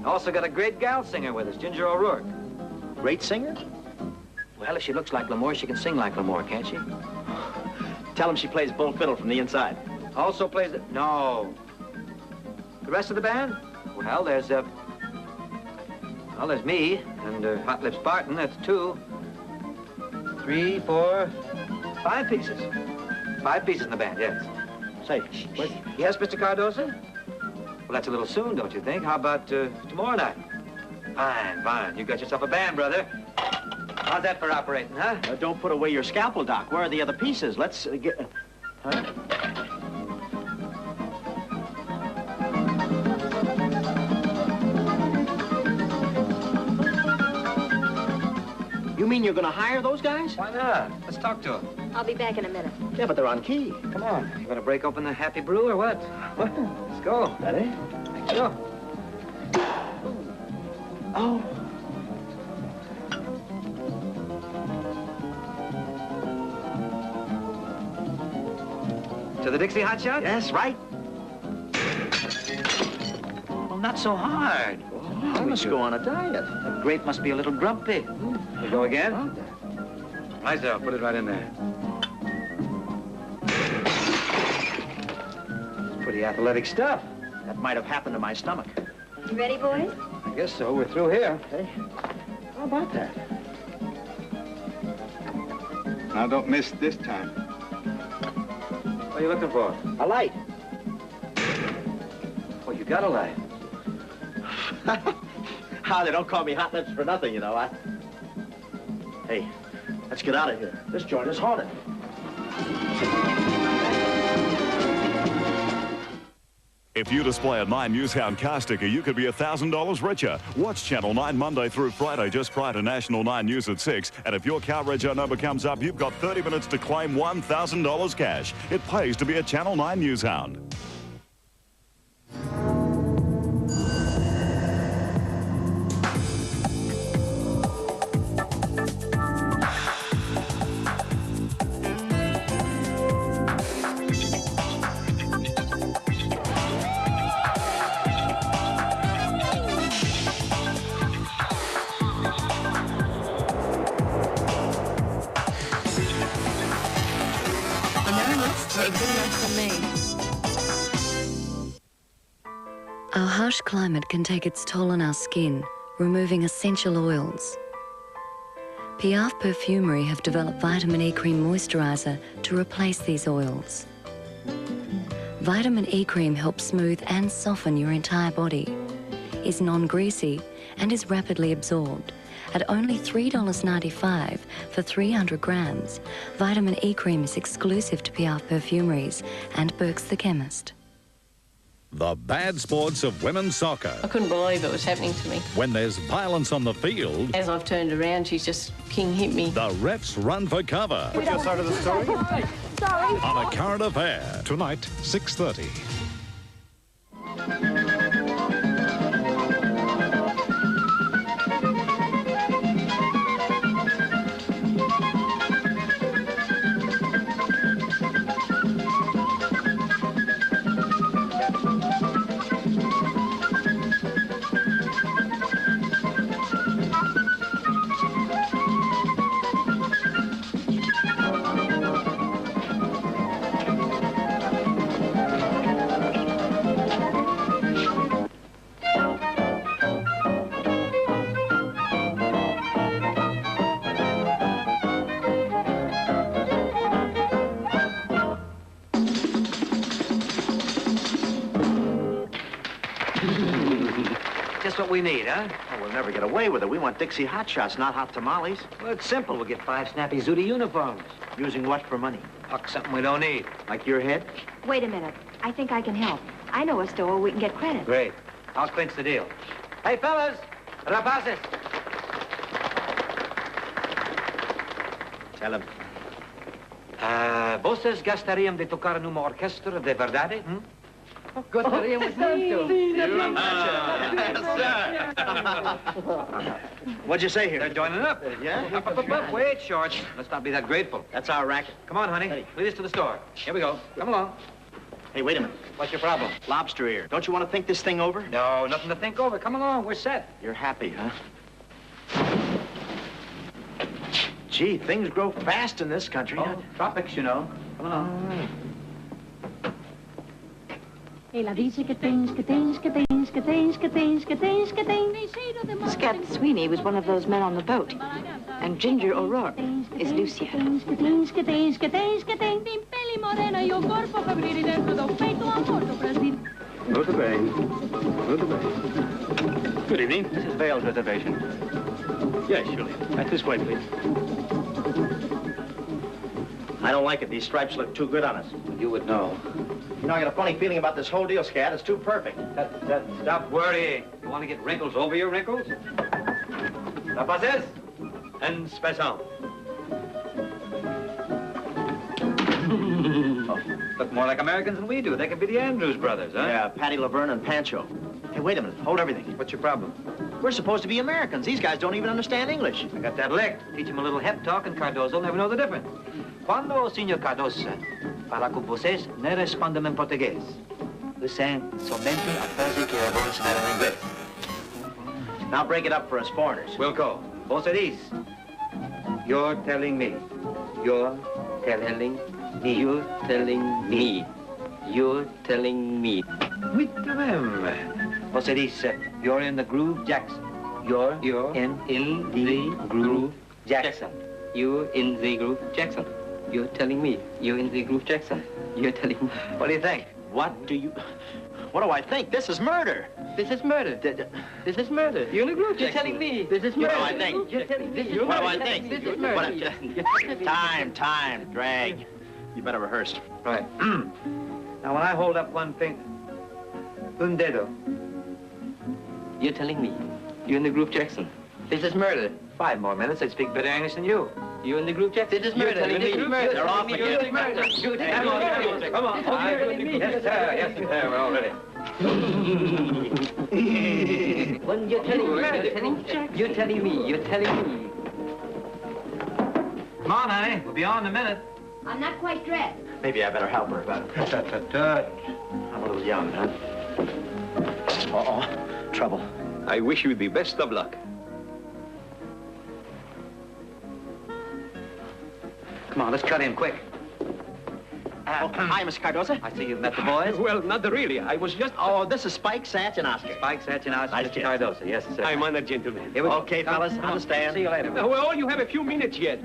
Also got a great gal singer with us, Ginger O'Rourke. Great singer? Well, if she looks like L'Amour, she can sing like L'Amour, can't she? Tell him she plays bull fiddle from the inside. Also plays the... No. The rest of the band? Well, there's me and Hot Lips Barton. That's 2, 3, 4, 5 pieces. 5 pieces in the band, yes. Say, Yes, Mr. Cardoza? Well, that's a little soon, don't you think? How about tomorrow night? Fine, fine. You got yourself a band, brother. How's that for operating, huh? Don't put away your scalpel, Doc. Where are the other pieces? Let's get... Huh? You mean you're gonna hire those guys? Why not? Let's talk to them. I'll be back in a minute. Yeah, but they're on key. Come on. You gonna break open the Happy Brew or what? What? Let's go. That it? Let's go. Oh. To the Dixie Hot Shot? Yes, right. Well, not so hard. I must go on a diet. The grape must be a little grumpy. We go again? Right there. Put it right in there. It's pretty athletic stuff. That might have happened to my stomach. You ready, boys? I guess so. We're through here. Hey, how about that? Now, don't miss this time. What are you looking for? A light. Oh, you got a light. Ah, they don't call me Hot Lips for nothing, you know. Hey, let's get out of here. This joint is haunted. If you display a 9 Newshound car sticker, you could be $1,000 richer. Watch Channel 9 Monday through Friday just prior to National 9 News at 6. And if your car rego number comes up, you've got 30 minutes to claim $1,000 cash. It pays to be a Channel 9 Newshound. Our harsh climate can take its toll on our skin, removing essential oils. Piaf Perfumery have developed Vitamin E Cream Moisturiser to replace these oils. Vitamin E Cream helps smooth and soften your entire body, is non-greasy and is rapidly absorbed. At only $3.95 for 300 grams, Vitamin E Cream is exclusive to Piaf Perfumeries and Burke's the Chemist. The bad sports of women's soccer. I couldn't believe it was happening to me. When there's violence on the field, As I've turned around, she's just king hit me. the refs run for cover. What's your side of the story? Sorry. On A Current Affair. Tonight, 6:30. Just what we need, huh? Oh, we'll never get away with it. We want Dixie Hot Shots, not hot tamales. Well, it's simple. We'll get 5 snappy Zooty uniforms. Using what for money? Huck something we don't need. Like your head? Wait a minute. I think I can help. I know a store where we can get credit. Great. I'll clinch the deal. Hey, fellas! Rapazes! Tell him. Vocês gostariam de tocar numa orquestra de verdade? Gostaríamos muito. What'd you say here? They're joining up. Yeah? Up. Wait, Shorts. Let's not be that grateful. That's our racket. Come on, honey. Ready. Lead us to the store. Here we go. Come along. Hey, wait a minute. What's your problem? Lobster ear. Don't you want to think this thing over? No, nothing to think over. Come along, we're set. You're happy, huh? Gee, things grow fast in this country. Oh, tropics, you know. Come along. Scat Sweeney was one of those men on the boat. And Ginger O'Rourke is Lucia. Good evening. This is Vale's reservation. Yes, surely. This way, please. I don't like it. These stripes look too good on us. You would know. You know, I got a funny feeling about this whole deal, Scat. It's too perfect. Stop worrying. You want to get wrinkles over your wrinkles? La pases? En spessant. Look more like Americans than we do. They could be the Andrews brothers, huh? Yeah, Patty Laverne and Pancho. Hey, wait a minute. Hold everything. What's your problem? We're supposed to be Americans. These guys don't even understand English. I got that licked. Teach him a little hep talk, and Cardozo will never know the difference. Quando o Senhor Cardoso fala com vocês, não respondam em português. Usem somente a frase que eu vou ensinar em inglês. Now break it up for us foreigners. Wilco, você diz. You're telling me. You're telling me. You're telling me. You're telling me. Muito bem. Você diz, you're in the groove, Jackson. You're in the groove, Jackson. You're in the groove, Jackson. You're telling me. You're in the groove, Jackson. You're telling me. What do you think? What do I think? This is murder. This is murder. This is murder. You're in the groove, Jackson. You're telling me. This is murder. What do I think? You're telling me. What do I think? This is murder. Time, drag. You better rehearse. Right. Now, when I hold up one finger, un dedo. You're telling me. You're in the groove, Jackson. This is murder. 5 more minutes, they'd speak better English than you. You're in the group, Jackson. This is murder. You're telling me. Murder. They're off again. You're in murder. You're telling me. Come on. You're telling me. Yes, sir. Yes, sir. We're all ready. When you're telling me. You're telling me. You're telling me. Come on, honey. We'll be on in a minute. I'm not quite dressed. Maybe I better help her about it. I'm a little young, huh? Uh-oh. Trouble. I wish you the best of luck. Come on, let's cut in quick. Hi, Mr. Cardozo. I see you've met the boys. Well, not really. I was just... Oh, this is Spike, Satch, and Oscar. Spike, Satchinos, Nice Mr. kid. Cardoso. Yes, sir. I'm honored, gentlemen. Here we go. Okay, Come, fellas, come on. understand. See you later. Well, you have a few minutes yet.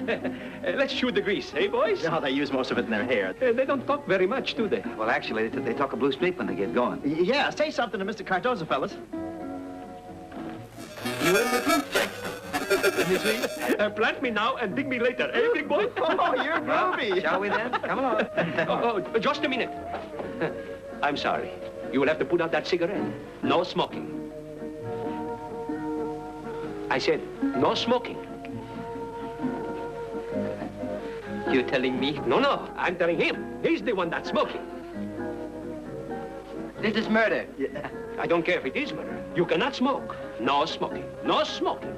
Let's shoot the grease, eh, boys? No, they use most of it in their hair. They don't talk very much, do they? Well, actually, they talk a blue streak when they get going. Yeah, say something to Mr. Cardozo, fellas. You're in the group, Jackson. You see? Plant me now and dig me later, eh, big boy? Oh, you're groovy. Shall we then? Come along. Oh, just a minute. I'm sorry. You will have to put out that cigarette. No smoking. I said, no smoking. You're telling me. No, I'm telling him. He's the one that's smoking. This is murder. I don't care if it is murder. You cannot smoke. No smoking. No smoking.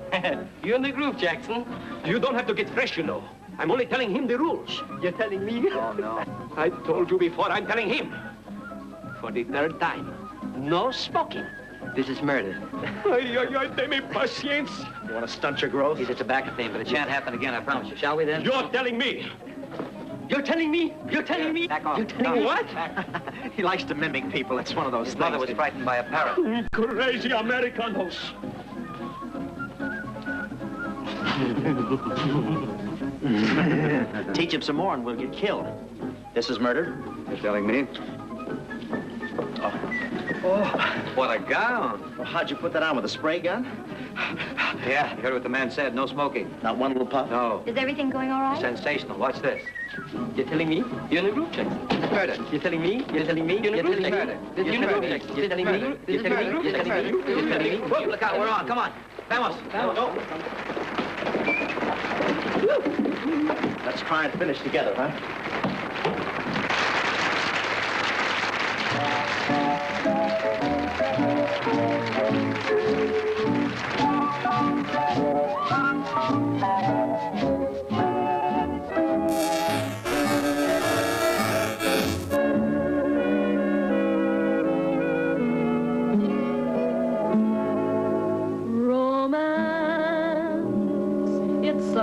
You're in the groove, Jackson. You don't have to get fresh, you know. I'm only telling him the rules. You're telling me. Oh, no. I told you before, I'm telling him. For the 3rd time. No smoking. This is murder. Ay, deme patience. You want to stunt your growth? He's a tobacco thing, but it shan't happen again, I promise you. Shall we then? You're telling me. You're telling me. You're telling me. Back off. You're telling me. What? He likes to mimic people. It's one of those His things. mother was frightened by a parrot. Crazy Americanos. Teach him some more and we'll get killed. This is murder? You're telling me? Oh, what a gown. Well, how'd you put that on, with a spray gun? Yeah, you heard what the man said. No smoking. Not one little puff? No. Is everything going all right? Sensational. Watch this. You're telling me. You're in the group, Jackson. This is murder. You're telling me. You're telling me. You're in the group, Jackson. This is murder. You're telling me. You're telling me. You're telling me. You're telling me. Whoa, look out. We're on. Come on. Vamos. Vamos. Let's try and finish together, huh?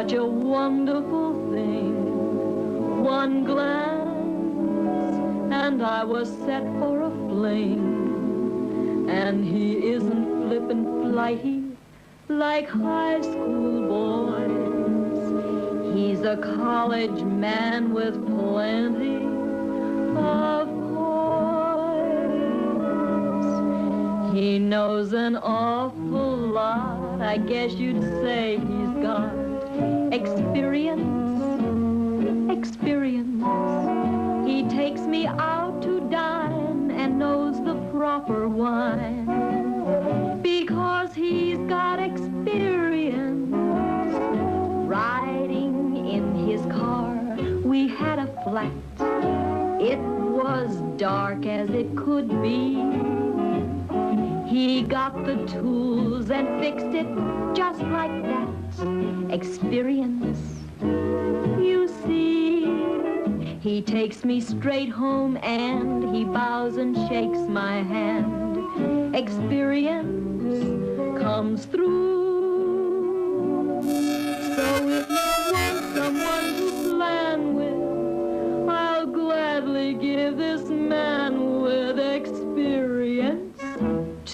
such a wonderful thing. One glance, and I was set for a fling. And he isn't flippant flighty like high school boys. He's a college man with plenty of poise. He knows an awful lot. I guess you'd say he's got experience. He takes me out to dine and knows the proper wine because he's got experience. Riding in his car, we had a flat. It was dark as it could be. He got the tools and fixed it just like that. Experience, you see. He takes me straight home and he bows and shakes my hand. Experience comes through. So if you want someone to plan with, I'll gladly give this man with experience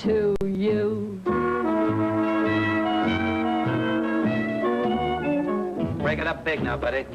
to you. Break it up big now, buddy.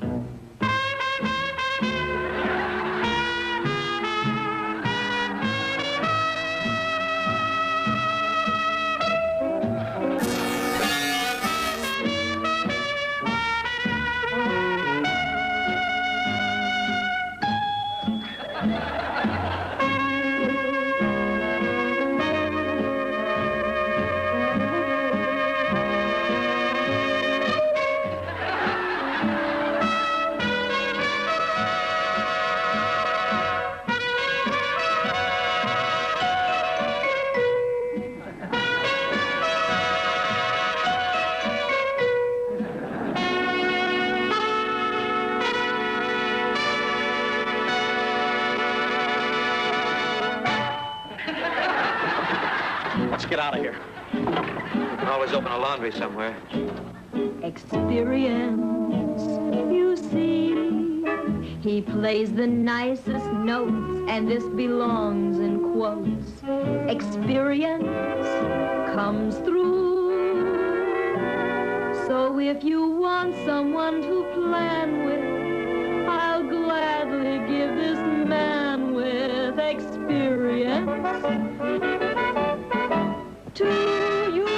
Let's get out of here. You can always open a laundry somewhere. Experience, you see. He plays the nicest notes, and this belongs in quotes. Experience comes through. So if you want someone to plan with, I'll gladly give this man with experience to you.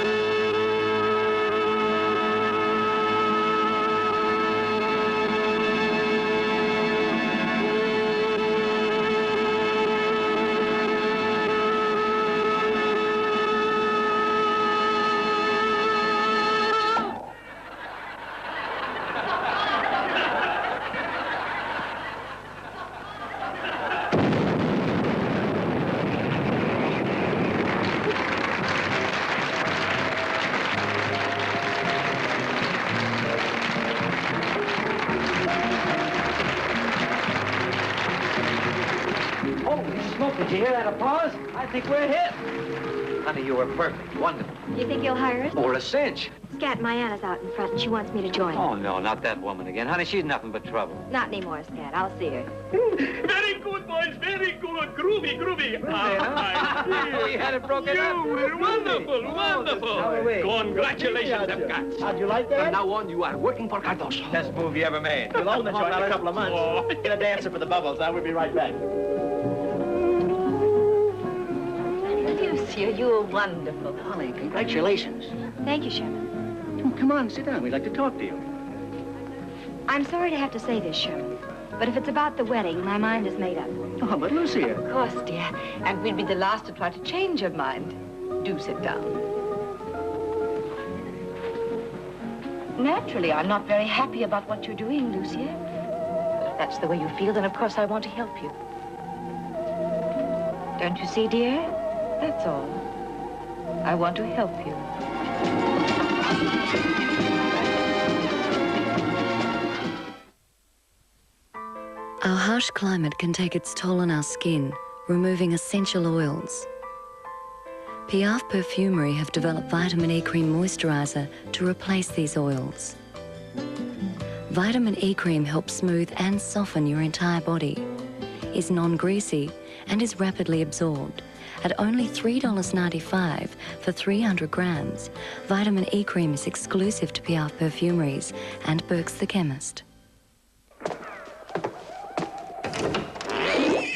Holy smoke, did you hear that applause? I think we're hit. Honey, you were perfect. Wonderful. You think you'll hire us? Or a cinch. Scat, my aunt is out in front and she wants me to join. Oh, no, not that woman again. Honey, she's nothing but trouble. Not anymore, Scat. I'll see her. Very good, boys. Very good. Groovy. We had it broken up. You were wonderful. Congratulations, them cats. How'd you like that? From now on, you are working for Cardoso. Best move you ever made. We'll own the joint in a couple of months. Oh. Get a dancer for the bubbles. Now we'll be right back. Lucia, you're wonderful. Holly, congratulations. Thank you, Sherman. Oh, come on, sit down. We'd like to talk to you. I'm sorry to have to say this, Sherman, but if it's about the wedding, my mind is made up. Oh, but Lucia. Of course, dear. And we'll be the last to try to change your mind. Do sit down. Naturally, I'm not very happy about what you're doing, Lucia. If that's the way you feel, then of course I want to help you. Don't you see, dear? That's all. I want to help you. Our harsh climate can take its toll on our skin, removing essential oils. Piaf Perfumery have developed vitamin E cream moisturizer to replace these oils. Vitamin E cream helps smooth and soften your entire body, is non-greasy and is rapidly absorbed. At only $3.95 for 300 grams, Vitamin E cream is exclusive to Piaf Perfumeries and Burke's the Chemist.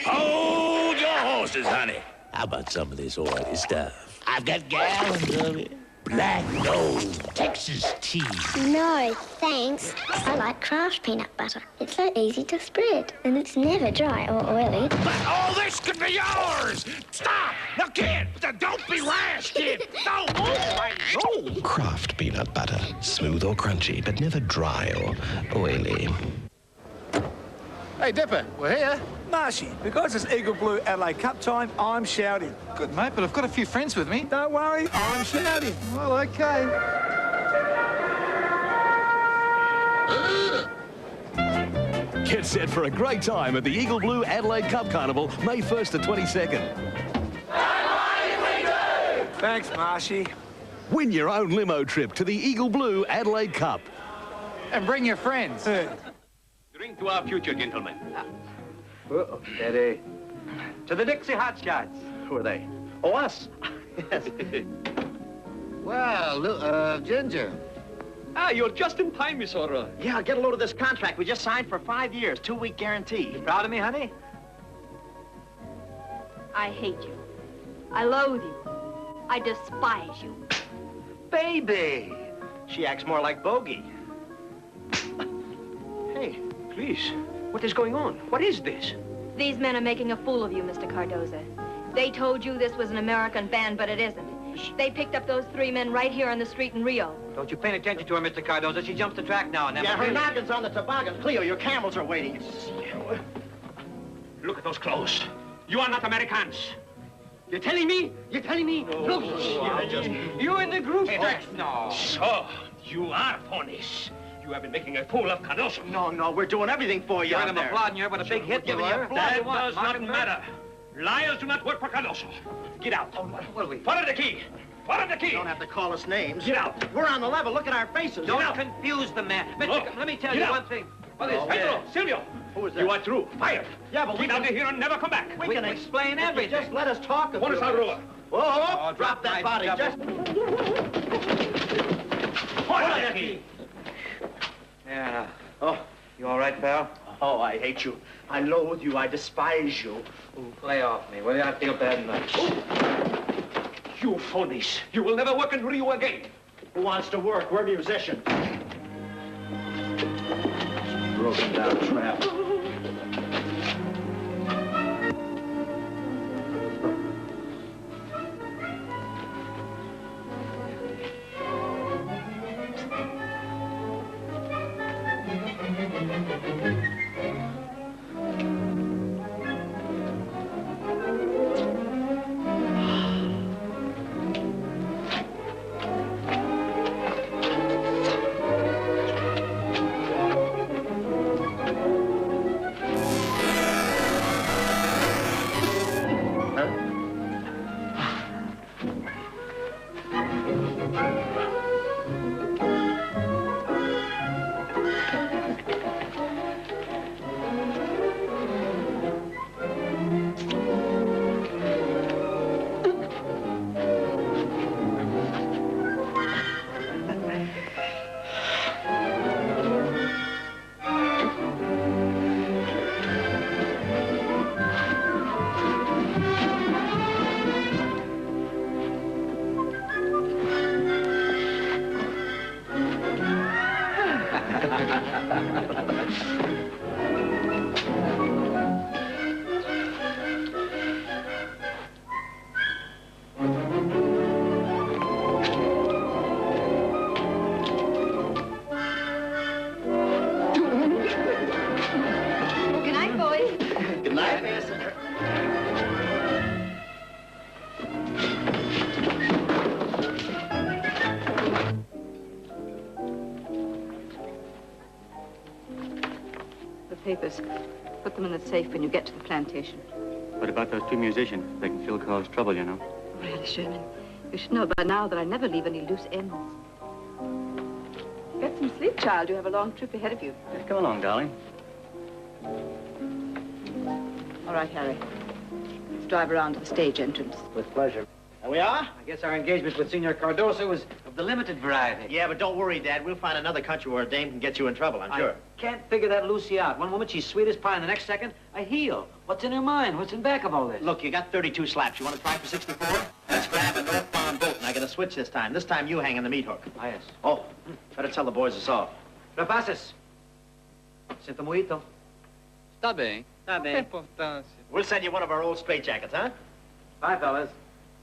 Hold your horses, honey. How about some of this oily stuff? I've got gallons of it. Black gold, Texas tea. No, thanks. I like Kraft peanut butter. It's so easy to spread, and it's never dry or oily. But all this could be yours! Stop! Now, kid! Don't be rash, kid! No! No! Kraft peanut butter. Smooth or crunchy, but never dry or oily. Hey, Dipper, we're here. Marshy, because it's Eagle Blue Adelaide Cup time, I'm shouting. Good, mate, but I've got a few friends with me. Don't worry, I'm shouting. Well, okay. Get set for a great time at the Eagle Blue Adelaide Cup Carnival, May 1st to 22nd. Thanks, Marshy. Win your own limo trip to the Eagle Blue Adelaide Cup. And bring your friends. Drink to our future, gentlemen. Oh, steady. To the Dixie Hotshots. Who are they? Oh, us. Yes. Well, look, Ginger. Ah, you're just in time, Miss Aura. Yeah, get a load of this contract. We just signed for 5 years, 2-week guarantee. You proud of me, honey? I hate you. I loathe you. I despise you. Baby! She acts more like Bogey. Hey, please. What is going on? What is this? These men are making a fool of you, Mr. Cardoza. They told you this was an American band, but it isn't. They picked up those 3 men right here on the street in Rio. Don't you pay attention to her, Mr. Cardoza. She jumps the track now and then. Yeah, her noggin's on the toboggan. Cleo, your camels are waiting. Look at those clothes. You are not Americans. You're telling me? You're telling me? Look, you in the group? Hey, no. So, you are ponies. You have been making a fool of Cardoso. No, we're doing everything for you. You're out there. applauding you with a big hit giving you. That does not matter. Liars do not work for Cardoso. Get out. Oh, what are we? Follow the key. Follow the key. You don't have to call us names. Get out. We're on the level. Look at our faces. Don't confuse the man. Mr. Let me tell you one thing. What is Pedro, Silvio. Who is that? You are through. Fired. Yeah, but get out of here and never come back. We can explain everything. Just let us talk. What is our rule? Whoa, drop that body. Just... Follow the key. Yeah. Oh, you all right, pal? Oh, I hate you. I loathe you. I despise you. Lay off me, will you? I feel bad enough. You phonies. You will never work in Rio again. Who wants to work? We're musicians. Broken down trap. Papers. Put them in the safe when you get to the plantation. What about those 2 musicians? They can still cause trouble, you know. Really, Sherman, you should know by now that I never leave any loose ends. Get some sleep, child. You have a long trip ahead of you. Come along, darling. All right, Harry. Let's drive around to the stage entrance. With pleasure. There we are. I guess our engagement with Senor Cardoso was of the limited variety. Yeah, but don't worry, Dad. We'll find another country where a dame can get you in trouble, I'm sure. I can't figure that Lucy out. One moment she's sweet as pie, and the next second, a heel. What's in her mind? What's in back of all this? Look, you got 32 slaps. You want to try for 64? Let's grab a northbound boat, and I got to switch this time. This time you hang on the meat hook. Ah, yes. Oh, better tell the boys it's off. Rapaces. Sinto muito. Tá bem. Tá bem. Importância. We'll send you one of our old straitjackets, huh? Bye, fellas.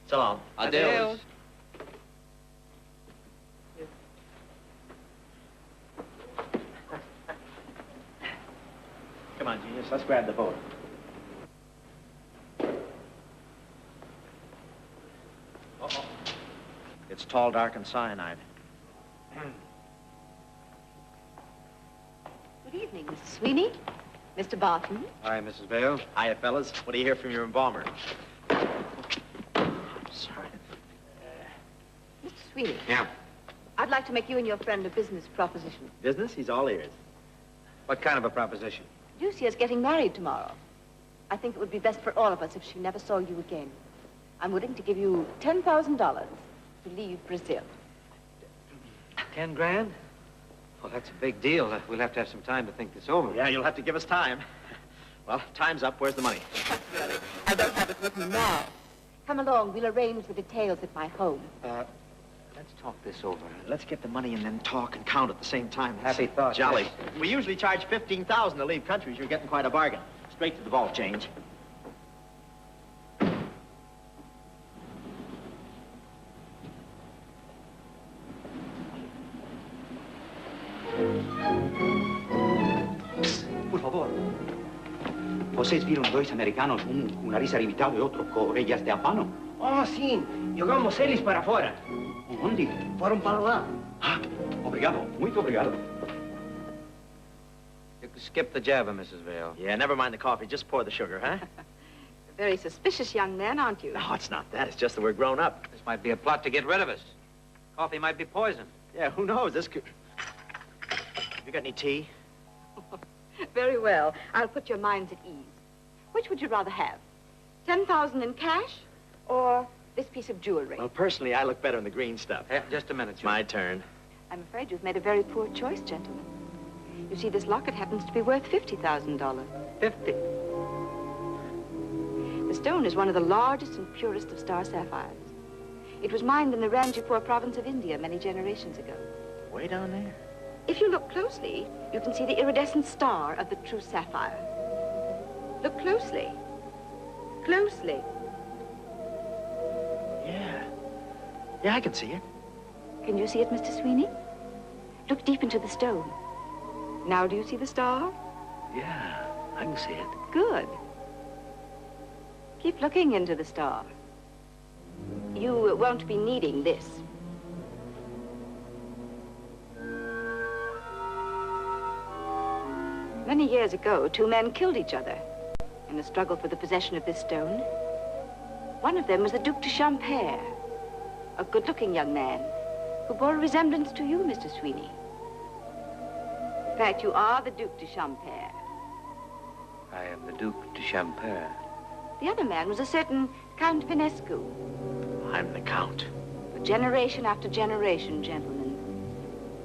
So long. Adeus. Come on, genius. Let's grab the boat. Uh-oh. It's tall, dark, and cyanide. Good evening, Mrs. Sweeney. Mr. Barton. Hi, Mrs. Vale. Hiya, fellas. What do you hear from your embalmer? Sorry. Mr. Sweeney. Yeah. I'd like to make you and your friend a business proposition. Business? He's all ears. What kind of a proposition? Lucia's getting married tomorrow. I think it would be best for all of us if she never saw you again. I'm willing to give you $10,000 to leave Brazil. 10 grand? Well, that's a big deal. We'll have to have some time to think this over. Yeah, you'll have to give us time. Well, time's up. Where's the money? Really? I don't have it with me now. Come along. We'll arrange the details at my home. Let's talk this over. Let's get the money and then talk and count at the same time. Happy thought. Jolly. Yes. We usually charge $15,000 to leave countries. You're getting quite a bargain. Straight to the vault change. Por favor. Vocês viram dois americanos, um nariz arrebitado e outro com orelhas de abano? Oh, sim. Jogamos eles para fora. Onde? Foram para lá. Ah, obrigado. Muito obrigado. You can skip the jabber, Mrs. Vale. Yeah, never mind the coffee. Just pour the sugar, huh? A very suspicious young man, aren't you? No, it's not that. It's just that we're grown up. This might be a plot to get rid of us. Coffee might be poison. Yeah, who knows? This could... You got any tea? Very well. I'll put your minds at ease. Which would you rather have? 10,000 in cash or this piece of jewelry? Well, personally, I look better in the green stuff. Hey, just a minute, It's my turn. I'm afraid you've made a very poor choice, gentlemen. You see, this locket happens to be worth $50,000. 50. The stone is one of the largest and purest of star sapphires. It was mined in the Ranjipur province of India many generations ago. Way down there? If you look closely, you can see the iridescent star of the true sapphire. Look closely. Closely. Yeah. Yeah, I can see it. Can you see it, Mr. Sweeney? Look deep into the stone. Now do you see the star? Yeah, I can see it. Good. Keep looking into the star. You won't be needing this. Many years ago, two men killed each other in the struggle for the possession of this stone. One of them was the Duc de Champère, a good-looking young man who bore a resemblance to you, Mr. Sweeney. In fact, you are the Duc de Champère. I am the Duc de Champère. The other man was a certain Count Vinescu. I'm the Count. For generation after generation, gentlemen,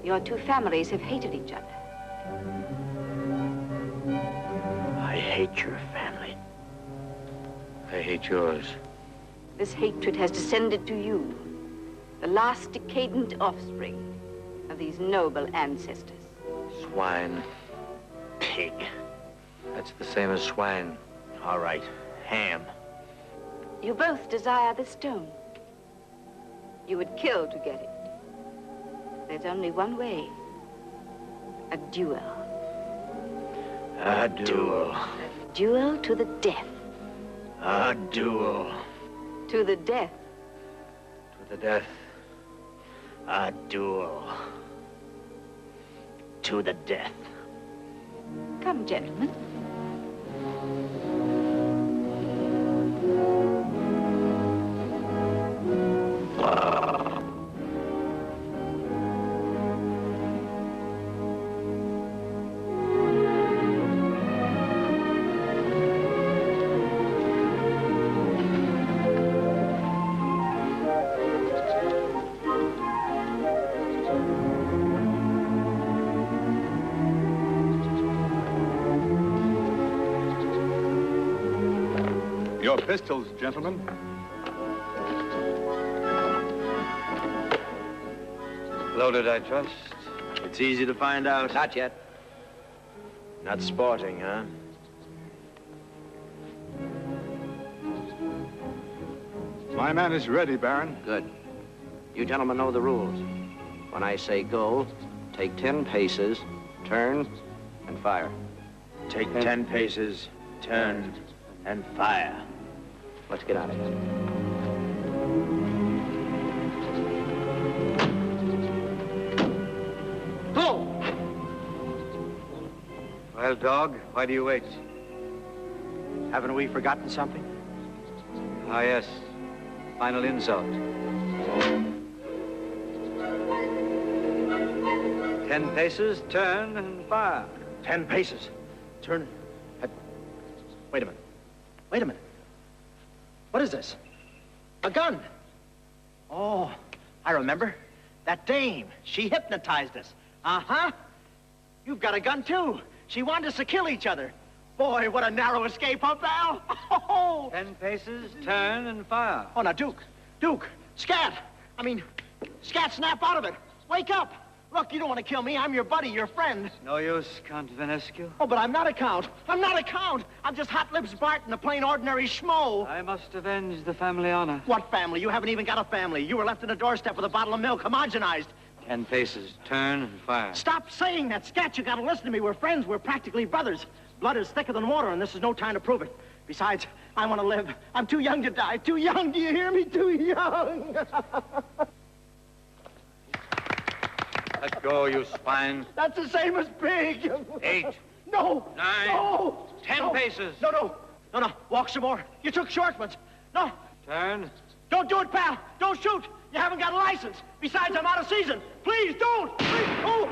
your two families have hated each other. I hate your family. I hate yours. This hatred has descended to you, the last decadent offspring of these noble ancestors. Swine. Pig. That's the same as swine. All right. Ham. You both desire the stone. You would kill to get it. There's only one way. A duel. A duel. Duel to the death. A duel. To the death. To the death. A duel. To the death. Come, gentlemen. Your pistols, gentlemen. Loaded, I trust. It's easy to find out. Not yet. Not sporting, huh? My man is ready, Baron. Good. You gentlemen know the rules. When I say go, take 10 paces, turn, and fire. Take 10 paces, turn, and fire. Let's get out of here. Go! Well, dog, why do you wait? Haven't we forgotten something? Ah, yes. Final insult. 10 paces, turn, and fire. 10 paces. Turn. Wait a minute. Wait a minute. What is this? A gun. Oh, I remember. That dame. She hypnotized us. Uh-huh. You've got a gun, too. She wanted us to kill each other. Boy, what a narrow escape, huh, pal? Oh. 10 paces, turn, and fire. Oh, now, Duke. Duke. Scat. Scat, snap out of it. Wake up. Look, you don't want to kill me. I'm your buddy, your friend. No use, Count Venescu. Oh, but I'm not a count. I'm not a count. I'm just Hot Lips Barton, a plain ordinary schmo. I must avenge the family honor. What family? You haven't even got a family. You were left on the doorstep with a bottle of milk, homogenized. 10 paces, turn, and fire. Stop saying that, Scat. You gotta listen to me. We're friends. We're practically brothers. Blood is thicker than water, and this is no time to prove it. Besides, I want to live. I'm too young to die. Too young. Do you hear me? Too young. Let go, you swine. That's the same as big. 8. No. 9. No. 10 paces. No. Walk some more. You took short ones. No. Turn. Don't do it, pal. Don't shoot. You haven't got a license. Besides, I'm out of season. Please, don't. Please. Oh.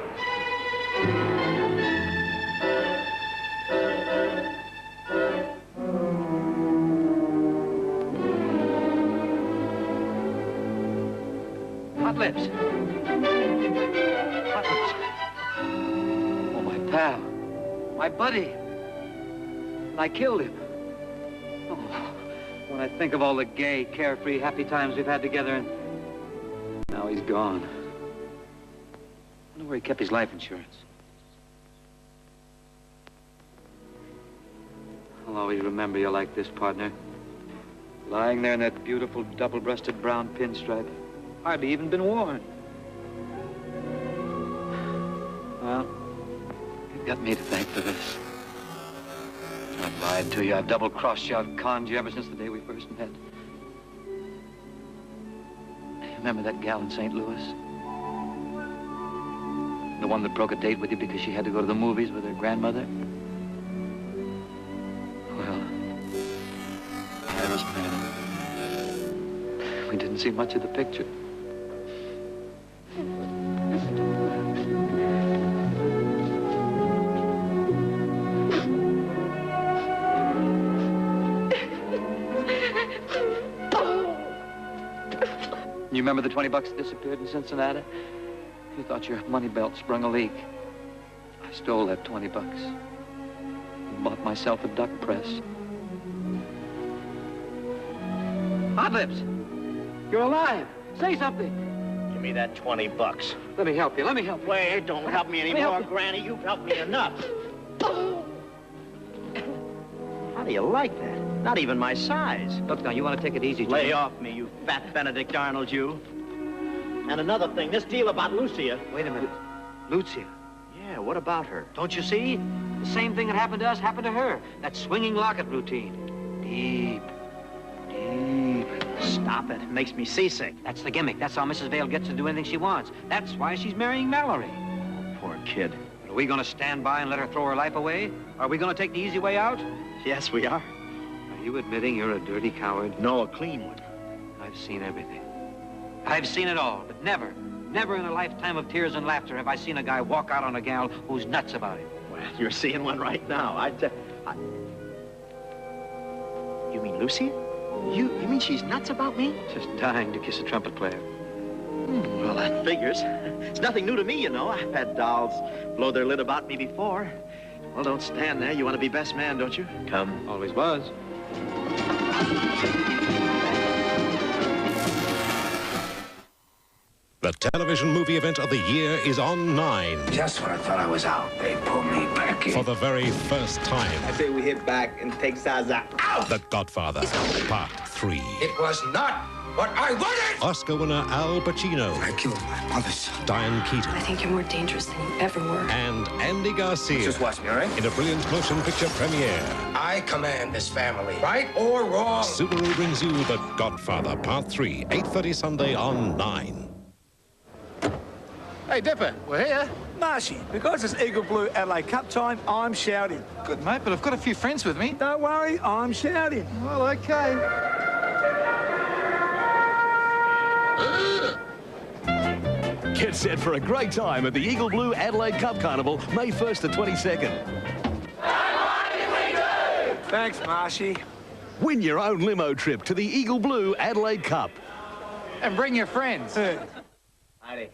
Hot Lips. Hot Lips. Oh, my pal. My buddy. And I killed him. Oh, when I think of all the gay, carefree, happy times we've had together, and now he's gone. I wonder where he kept his life insurance. I'll always remember you like this, partner. Lying there in that beautiful double-breasted brown pinstripe. Hardly even been worn. Well, you've got me to thank for this. I've lied to you. I've double-crossed you. I've conned you ever since the day we first met. You remember that gal in St. Louis? The one that broke a date with you because she had to go to the movies with her grandmother? Well, I was mad. We didn't see much of the picture. You remember the 20 bucks that disappeared in Cincinnati? You thought your money belt sprung a leak. I stole that 20 bucks. And bought myself a duck press. Hot Lips! You're alive! Say something! Give me that 20 bucks. Let me help you. Let me help you. Wait, don't help me anymore, Granny. You've helped me enough. How do you like that? Not even my size. Look, now, you want to take it easy, Jimmy. Lay off me, you fat Benedict Arnold, you. And another thing, this deal about Lucia. Wait a minute. Lucia? Yeah, what about her? Don't you see? The same thing that happened to us happened to her. That swinging locket routine. Deep. Stop it. It makes me seasick. That's the gimmick. That's how Mrs. Vale gets to do anything she wants. That's why she's marrying Mallory. Poor kid. Are we going to stand by and let her throw her life away? Are we going to take the easy way out? Yes, we are. Are you admitting you're a dirty coward? No, a clean one. I've seen everything. I've seen it all, but never in a lifetime of tears and laughter have I seen a guy walk out on a gal who's nuts about it. Well, you're seeing one right now. You mean Lucy? You mean she's nuts about me? Just dying to kiss a trumpet player. Well, that figures. It's nothing new to me, you know. I've had dolls blow their lid about me before. Well, don't stand there. You want to be best man, don't you? Come. Always was. The television movie event of the year is on 9. Just when I thought I was out, they pulled me back in. For the very first time. I say we hit back and take Zaza out. The Godfather, Part 3. It was not what I wanted! Oscar winner Al Pacino. I killed my mother's son. Diane Keaton. I think you're more dangerous than you ever were. And Andy Garcia. Just watch me, all right? In a brilliant motion picture premiere. I command this family, right or wrong. Subaru brings you The Godfather, Part 3, 8:30 Sunday on 9. Hey, Dipper, we're here. Marshy, because it's Eagle Blue Adelaide Cup time, I'm shouting. Good, mate, but I've got a few friends with me. Don't worry, I'm shouting. Well, okay. Get set for a great time at the Eagle Blue Adelaide Cup Carnival, May 1st to 22nd. Thanks, Marshy. Win your own limo trip to the Eagle Blue Adelaide Cup. And bring your friends. Howdy.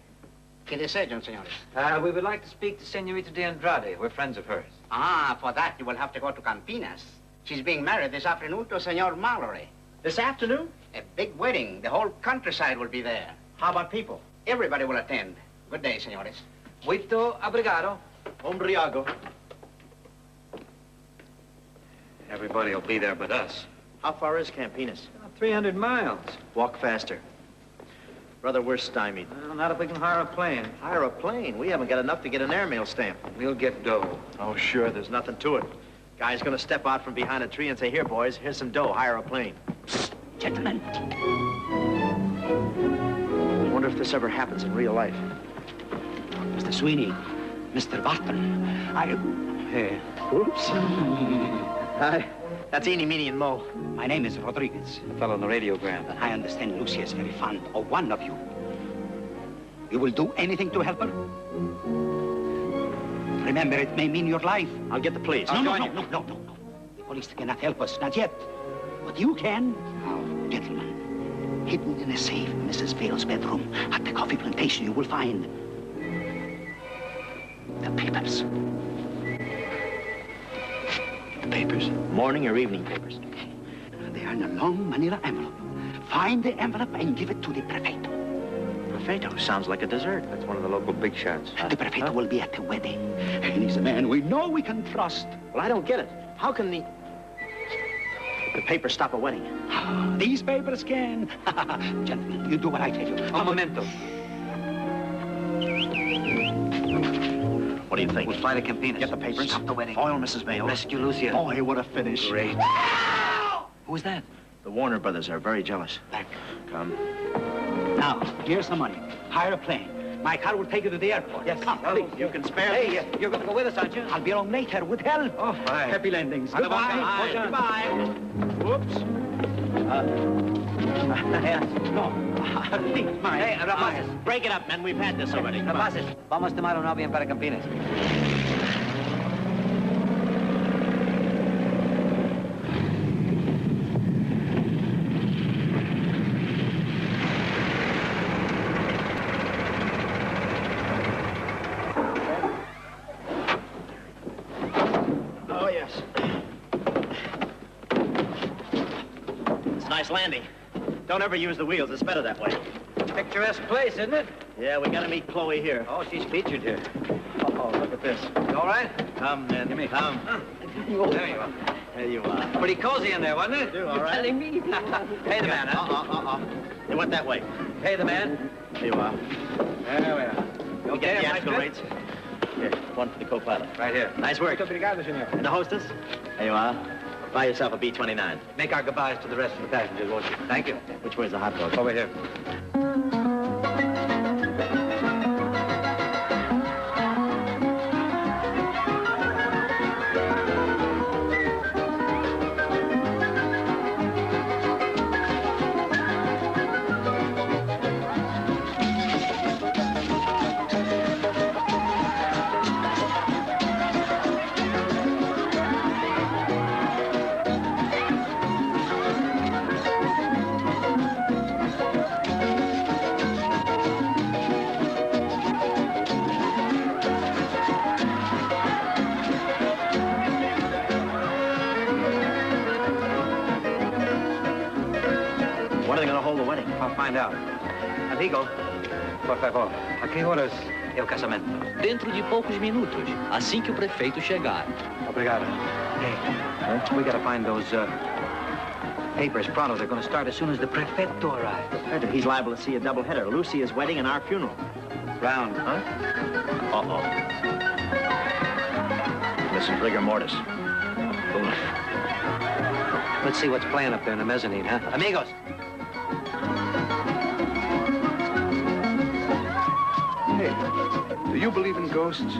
¿Qué desean, señores? We would like to speak to Senorita de Andrade. We're friends of hers. Ah, for that you will have to go to Campinas. She's being married this afternoon to Senor Mallory. This afternoon? A big wedding. The whole countryside will be there. How about people? Everybody will attend. Good day, senores. Muito obrigado. Ombriago. Everybody will be there but us. How far is Campinas? 300 miles. Walk faster. Brother, we're stymied. Well, not if we can hire a plane. Hire a plane? We haven't got enough to get an airmail stamp. We'll get dough. Oh, sure, there's nothing to it. Guy's gonna step out from behind a tree and say, here, boys, here's some dough, hire a plane. Gentlemen. I wonder if this ever happens in real life. Mr. Sweeney, Mr. Barton, Hey. Oops. Hi. That's Eeny, Meeny, and Mo. My name is Rodriguez. The fellow on the radiogram. I understand Lucia is very fond of one of you. You will do anything to help her? Remember, it may mean your life. I'll get the police. No. The police cannot help us, not yet. But you can. Now, gentlemen, hidden in a safe in Mrs. Vale's bedroom at the coffee plantation, you will find the papers. The papers? Morning or evening papers? They are in a long manila envelope. Find the envelope and give it to the prefecto. Prefecto sounds like a dessert. That's one of the local big shots. The prefecto will be at the wedding. And he's a man we know we can trust. Well, I don't get it. How can the paper stop a wedding? These papers can. Gentlemen, you do what I tell you. A momento. What do you think? We'll fly to Campinas. Get the papers. Stop the wedding. Foil Mrs. Vale. Rescue Lucia. Boy, what a finish. Great. Who was that? The Warner brothers are very jealous. Back. Come. Now, here's the money. Hire a plane. My car will take you to the airport. Yes. Come, please. You can spare Hey, me. you're going to go with us, aren't you? I'll be home later with help. Oh, fine. Happy landings. Goodbye. Goodbye. Whoops. No. Please, my. Hey, rapaces. Break it up, men. We've had this already. Come on. Rapaces, vamos a tomar un avión para Campinas. Oh, yes. It's a nice landing. Don't ever use the wheels. It's better that way. Picturesque place, isn't it? Yeah, we gotta meet Chloe here. Oh, she's featured here. Oh, look at this. You all right? Come, men. Give me. Come. There you are. There you are. Pretty cozy in there, wasn't it? Do, all right. Telling me. Pay the man, huh? They went that way. Pay the man. There you are. There we are. You Okay, get the am I actual good? rates? Here, one for the co-pilot. Right here. Nice work. Obrigado, senor. And the hostess? There you are. Buy yourself a B-29. Make our goodbyes to the rest of the passengers, won't you? Thank you. Which way's the hot dog? Over here. I'll find out. Amigo, por favor, a que horas é o casamento? Dentro de poucos minutos, assim que o prefeito chegar. Obrigado. Hey, we gotta find those papers pronto. They're gonna start as soon as the prefecto arrives. He's liable to see a doubleheader. Lucia's wedding and our funeral. Round, huh? Uh-oh. This is rigor mortis. Let's see what's playing up there in the mezzanine, huh? Amigos! Hey, do you believe in ghosts?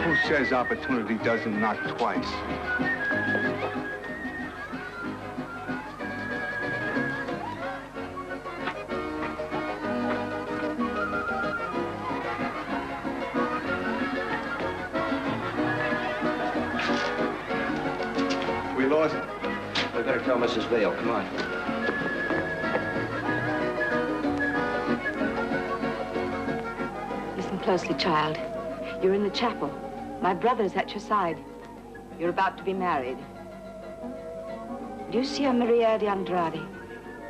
Who says opportunity doesn't knock twice? We lost it. We better tell Mrs. Vale. Come on. Listen closely, child. You're in the chapel. My brother's at your side. You're about to be married. Lucia Maria de Andrade,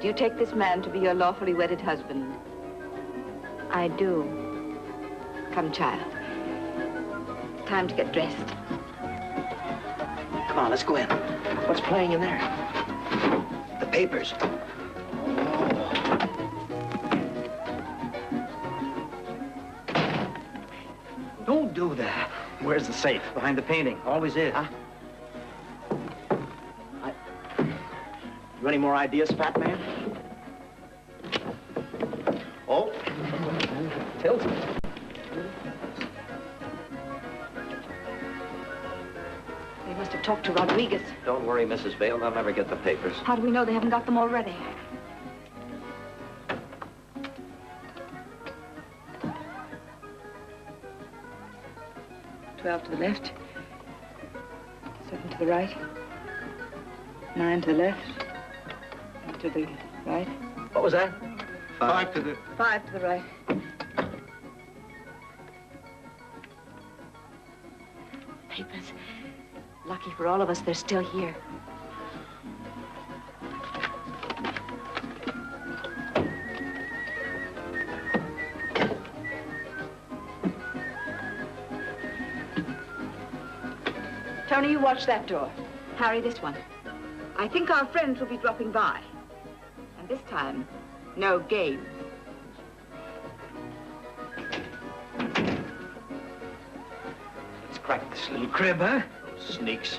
do you take this man to be your lawfully wedded husband? I do. Come, child. Time to get dressed. Come on, let's go in. What's playing in there? The papers. Don't do that. Where's the safe? Behind the painting. Always is. Huh? You any more ideas, fat man? Oh. Tilted. They must have talked to Rodriguez. Don't worry, Mrs. Vale. They'll never get the papers. How do we know they haven't got them already? $12 to the left, 7 to the right, 9 to the left, and to the right. What was that? 5 to the... 5 to the right. Papers. Lucky for all of us, they're still here. Tony, you watch that door. Harry, this one. I think our friends will be dropping by. And this time, no games. Let's crack this little crib, huh? Those sneaks.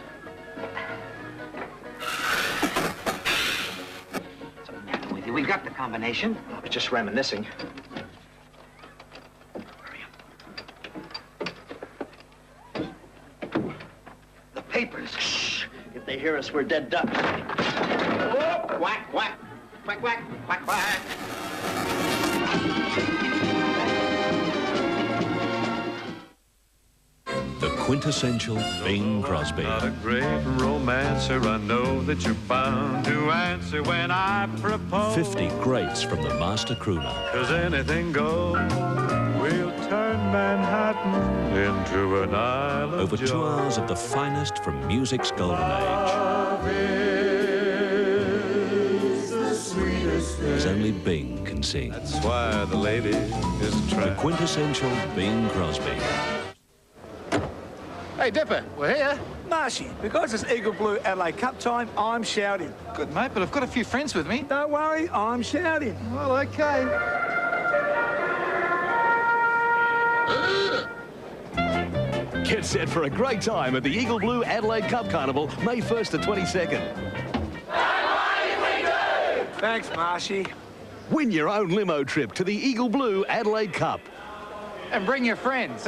What's the matter with you? We got the combination. I was just reminiscing. Papers. Shh. If they hear us, we're dead ducks. Oh, whack, whack. Quack, quack, quack, quack. The quintessential Bing Crosby. Not a great romancer, I know that you're bound to answer when I propose. 50 greats from the master crooner. 'Cause anything goes. We'll turn Manhattan into an island. Over 2 hours of the finest from music's golden age. Love is the sweetest thing. As only Bing can sing. That's why the lady is The attracted. quintessential Bing Crosby. Hey, Dipper, we're here. Marshy, because it's Eagle Blue Adelaide Cup time, I'm shouting. Good, mate, but I've got a few friends with me. Don't worry, I'm shouting. Well, okay. Get set for a great time at the Eagle Blue Adelaide Cup Carnival, May 1st to 22nd. Thanks, Marshy. Win your own limo trip to the Eagle Blue Adelaide Cup. And bring your friends.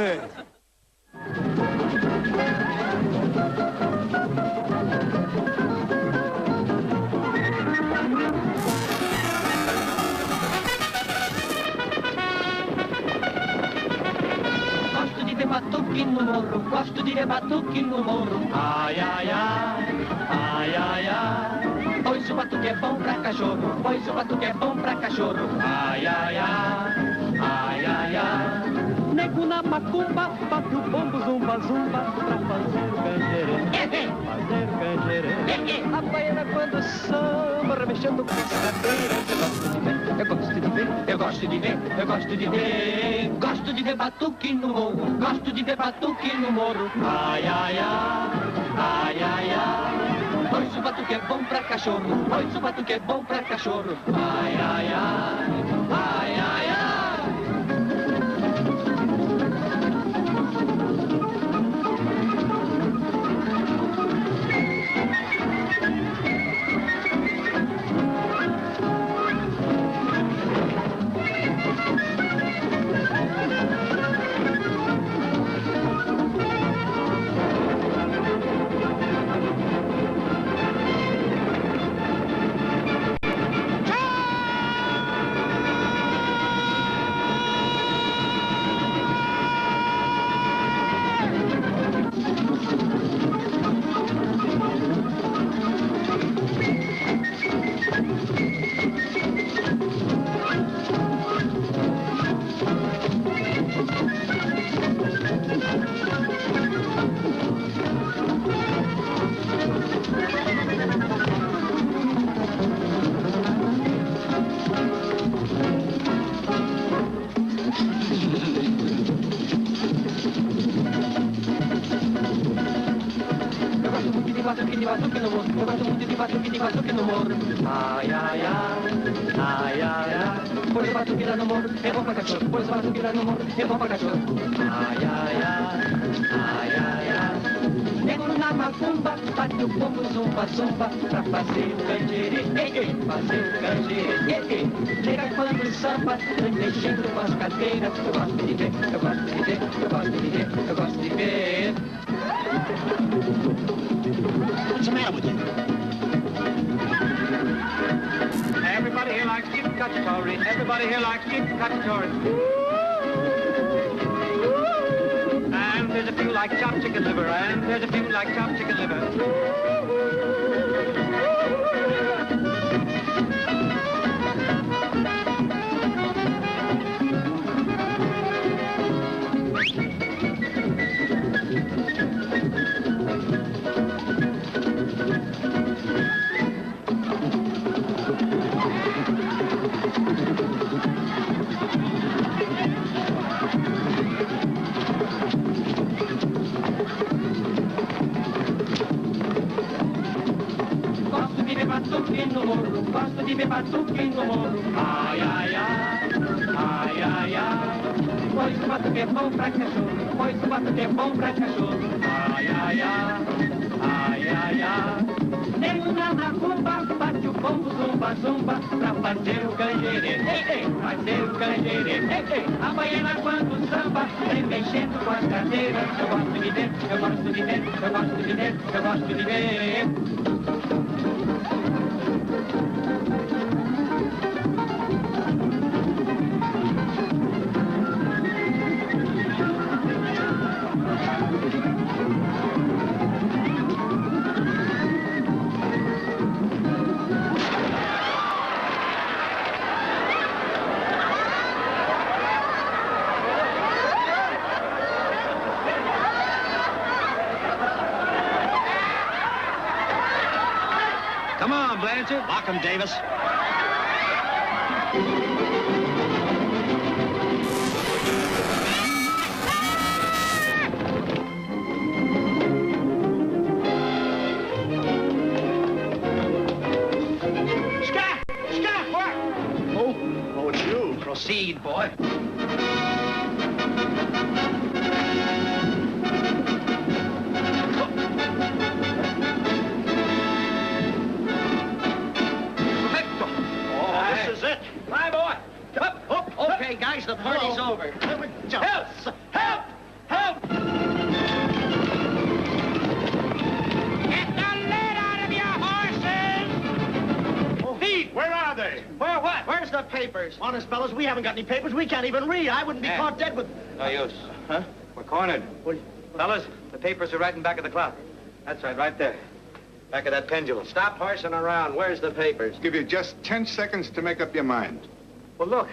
batuque no morro, gosto de ver batuque no morro. Ai, ai, ai, ai, ai, ai. Pois o batuque é bom pra cachorro, pois o batuque é bom pra cachorro. Ai, ai, ai, ai, ai, ai. nego na macumba, bate o bombo, zumba, zumba, pra fazer o canjerê. Fazer o canjerê. A baiana quando samba, remexendo com as cadeiras. Eu gosto de ver, eu gosto de ver, eu gosto de ver, eu gosto de ver. Gosto de ver batuque no morro, gosto de ver batuque no morro. Ai, ai, ai, ai, ai, ai. Pois o batuque é bom pra cachorro, pois o batuque é bom pra cachorro. Ai, ai, ai, ai, ai, ai. Ai, ai, ai, ai, ai, ai. Pois o batuque lá no morro é bom pra cachorro. Pois o batuque lá no morro é bom pra cachorro. Ai, ai, ai, ai, ai, ai. Nego na macumba, bate o pombo, zumba, zumba, pra fazer o canjerê, fazer o canjerê, nega quando samba, mexendo com as cadeiras. Eu gosto de ver, eu gosto de ver, eu gosto de ver, eu gosto de ver. What's the matter with you? Everybody here likes chicken cacciatore. Everybody here likes chicken cacciatore. And there's a few like chopped chicken liver. And there's a few like chopped chicken liver. Gosto de ver batuque no morro. Ai, ai, ai, ai, ai, ai. Pois o batuque é bom pra cachorro. Pois o batuque é bom pra cachorro. Ai, ai, ai, ai, ai, ai. Nego na macumba, bate o pombo, zumba, zumba, pra fazer o canjerê, fazer o canjerê, a baiana quando samba, vem mexendo com as cadeiras. Eu gosto de ver, eu gosto de ver, eu gosto de ver, eu gosto de ver. Come on, Blanchard. Lock him, Davis. Scott! Scott, what? Oh, it's you. Proceed, boy. Okay, guys, the party's over. Help! Help! Help! Get the lead out of your horses! Pete, where are they? Where what? Where's the papers? Honest, fellas, we haven't got any papers. We can't even read. I wouldn't be caught dead with... No use. Huh? We're cornered. Fellas, the papers are right in back of the clock. That's right, right there. Back of that pendulum. Stop horsing around. Where's the papers? Give you just 10 seconds to make up your mind. Well, look.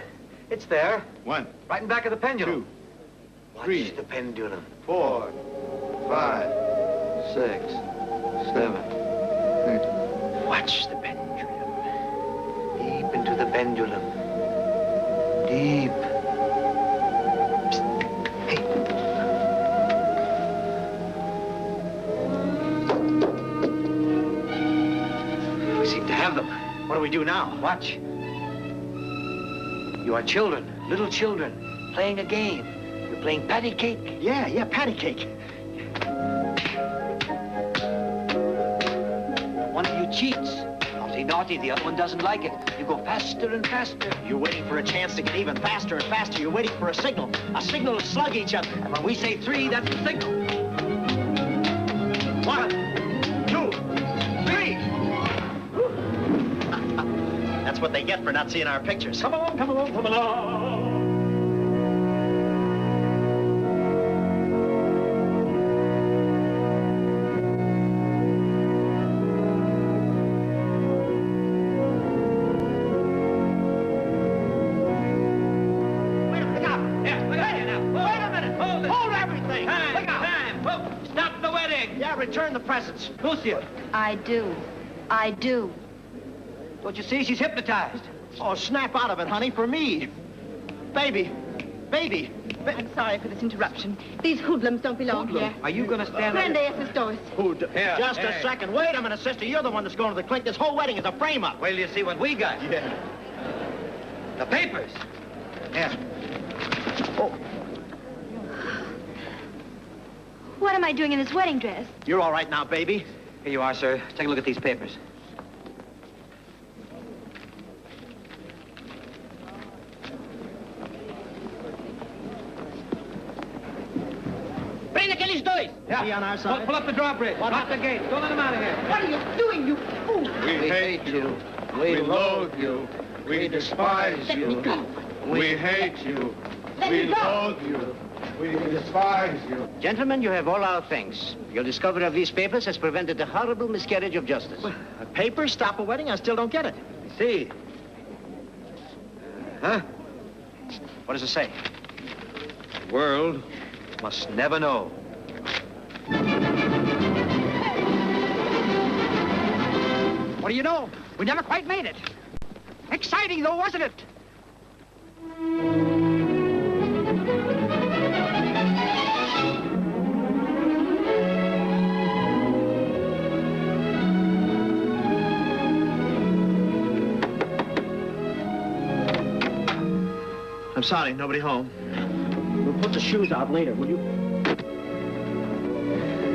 It's there. One. Right in back of the pendulum. Two. 3. The pendulum. 4, 5, 6, 7. Watch the pendulum. Deep into the pendulum. Deep. Psst. Hey. We seem to have them. What do we do now? Watch. You are children, little children, playing a game. You're playing patty cake. Yeah, patty cake. One of you cheats. Naughty, naughty, the other one doesn't like it. You go faster and faster. You're waiting for a chance to get even faster and faster. You're waiting for a signal to slug each other. And when we say 3, that's the signal. 1, 2, 3. That's what they get for not seeing our pictures. Come along, come along, come along. Return the presents. Lucia. I do. Don't you see? She's hypnotized. Oh, snap out of it, honey, for me. Baby. I'm sorry for this interruption. These hoodlums don't belong here. Are you going to stand Grande esses dois. Just a second. Wait a minute, sister. You're the one that's going to the clink. This whole wedding is a frame-up. Wait till you see what we got. Yeah. The papers. Yeah. Oh. What am I doing in this wedding dress? You're all right now, baby. Here you are, sir. Take a look at these papers. Prende aqueles dois! Yeah. Be on our side. Pull up the drawbridge. Lock the gate. Don't let them out of here. What are you doing, you fool? We hate you. We loathe you. We despise Let me you. go. We hate you. Let We me go. loathe you. We despise you. Gentlemen, you have all our thanks. Your discovery of these papers has prevented a horrible miscarriage of justice. A paper stop a wedding? I still don't get it. See. Huh? What does it say? The world must never know. What do you know? We never quite made it. Exciting, though, wasn't it? I'm sorry, nobody home. We'll put the shoes out later, will you?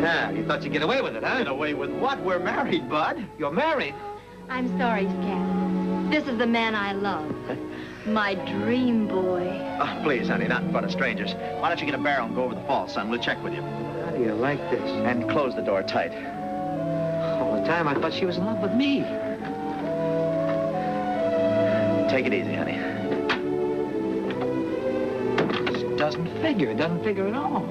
Ah, you thought you'd get away with it, huh? Get away with what? We're married, Bud. You're married? I'm sorry, Scat. This is the man I love. My dream boy. Oh, please, honey, not in front of strangers. Why don't you get a barrel and go over the falls, son? We'll check with you. How do you like this? And close the door tight. All the time I thought she was in love with me. Take it easy, honey. This doesn't figure. It doesn't figure at all.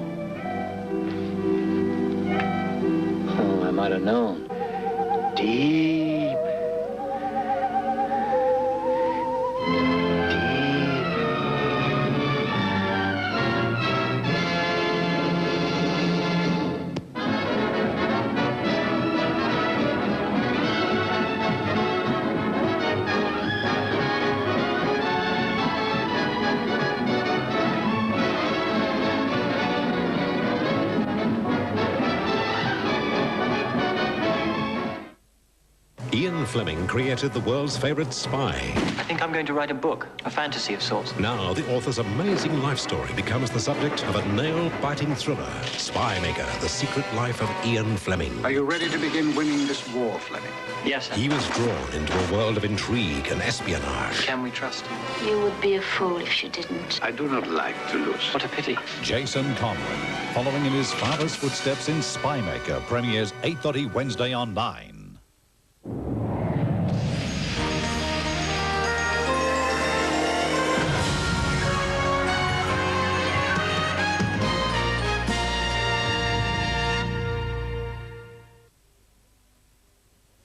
Oh, I might have known. Deep. Ian Fleming created the world's favorite spy. I think I'm going to write a book, a fantasy of sorts. Now the author's amazing life story becomes the subject of a nail-biting thriller, Spymaker, The Secret Life of Ian Fleming. Are you ready to begin winning this war, Fleming? Yes, sir. He was drawn into a world of intrigue and espionage. Can we trust you? You would be a fool if you didn't. I do not like to lose. What a pity. Jason Conlon, following in his father's footsteps in Spymaker, premieres 8:30 Wednesday on 9.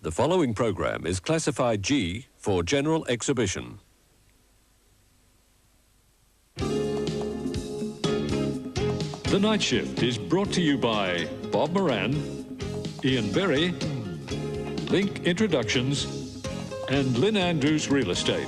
The following program is classified G for general exhibition. The Night Shift is brought to you by Bob Moran, Ian Berry, Link Introductions, and Lynn Andrews Real Estate.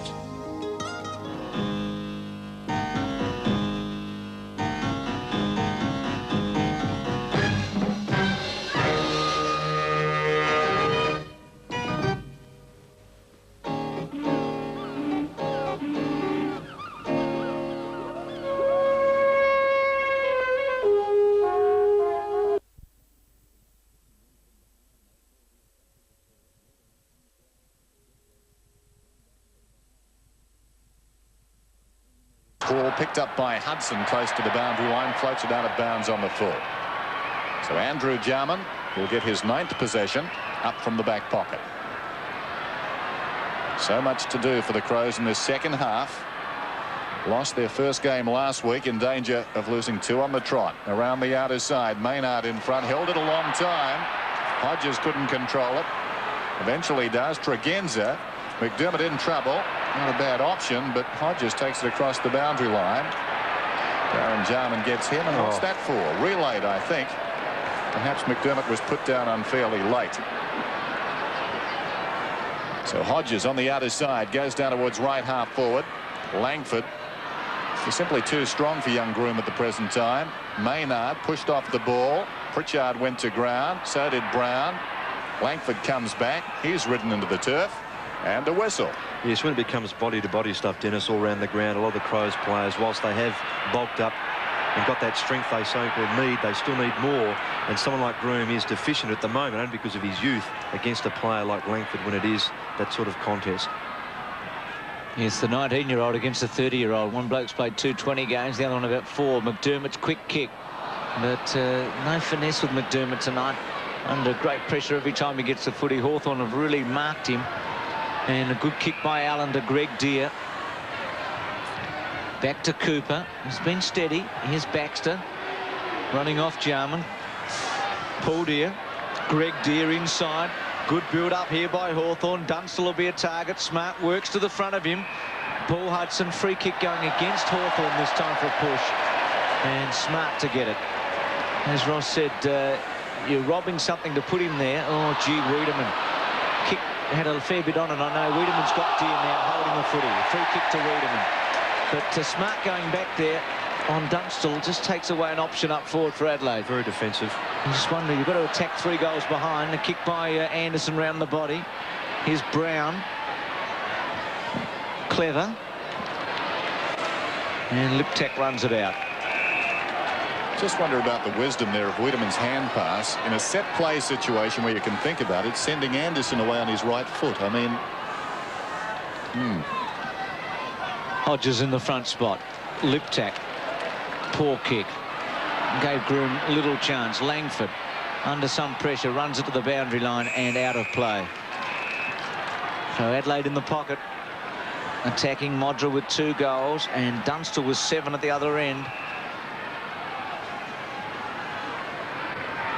Ball picked up by Hudson close to the boundary line, floats it out of bounds on the full. So Andrew Jarman will get his 9th possession up from the back pocket. So much to do for the Crows in this second half. Lost their first game last week, in danger of losing 2 on the trot. Around the outer side, Maynard in front, held it a long time. Hodges couldn't control it. Eventually does. Tregenza. McDermott in trouble. Not a bad option, but Hodges takes it across the boundary line. Darren Jarman gets him, and what's that for? Relayed, I think. Perhaps McDermott was put down unfairly late. So Hodges on the outer side goes down towards right half forward. Langford is simply too strong for young Groom at the present time. Maynard pushed off the ball. Pritchard went to ground. So did Brown. Langford comes back. He's ridden into the turf. And a whistle. Yes, when it becomes body-to-body stuff, Dennis, all around the ground, a lot of the Crows players, whilst they have bulked up and got that strength they so-called need, they still need more. And someone like Groom is deficient at the moment, only because of his youth, against a player like Langford when it is that sort of contest. Yes, the 19-year-old against the 30-year-old. One bloke's played 220 games, the other one about 4. McDermott's quick kick, but no finesse with McDermott tonight. Under great pressure every time he gets the footy. Hawthorn have really marked him. And a good kick by Allen to Greg Deere. Back to Cooper. He's been steady. Here's Baxter. Running off Jarman. Paul Deere. Greg Deere inside. Good build up here by Hawthorn. Dunstall will be a target. Smart works to the front of him. Paul Hudson. Free kick going against Hawthorn this time for a push. And Smart to get it. As Ross said, you're robbing something to put him there. Oh, gee, Wiedemann. Kick had a fair bit on it. I know Wiedemann's got Deere now holding the footy. Free kick to Wiedemann. But Smart going back there on Dunstall just takes away an option up forward for Adelaide. Very defensive. You just wonder, you've got to attack 3 goals behind. A kick by Anderson round the body. Here's Brown. Clever. And Liptak runs it out. Just wonder about the wisdom there of Wiedemann's hand pass in a set play situation where you can think about it, sending Anderson away on his right foot. I mean, Hodges in the front spot. Liptak. Poor kick. Gave Groom little chance. Langford under some pressure runs it to the boundary line and out of play. So Adelaide in the pocket, attacking Modra with 2 goals, and Dunstall with 7 at the other end.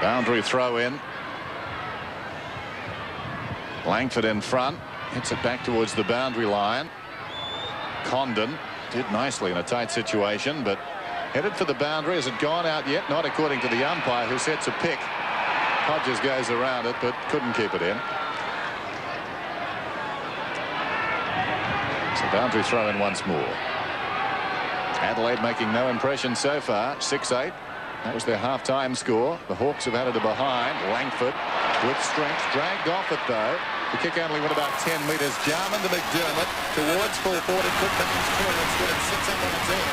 Boundary throw in. Langford in front. Hits it back towards the boundary line. Condon did nicely in a tight situation, but headed for the boundary. Has it gone out yet? Not according to the umpire, who sets a pick. Hodges goes around it, but couldn't keep it in. So boundary throw in once more. Adelaide making no impression so far. 6-8. That was their half-time score. The Hawks have added a behind. Langford with strength. Dragged off it, though. The kick only went about 10 metres. Jarman to McDermott. Towards full forward. It could make his clearance, but it sits up on its head.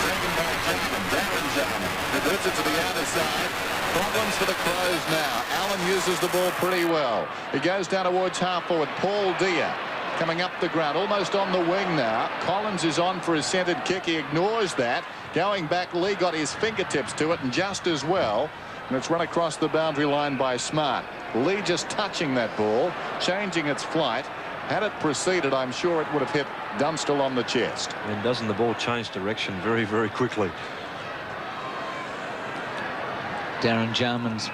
Taken by Jarman. Darren Jarman. It moves it to the outer side. Problems for the Crows now. Allen uses the ball pretty well. He goes down towards half forward. Paul Deere coming up the ground, almost on the wing now. Collins is on for his centred kick. He ignores that. Going back, Lee got his fingertips to it, and just as well. And it's run across the boundary line by Smart. Lee just touching that ball, changing its flight. Had it proceeded, I'm sure it would have hit Dunstall on the chest. And doesn't the ball change direction very, very quickly? Darren Jarman's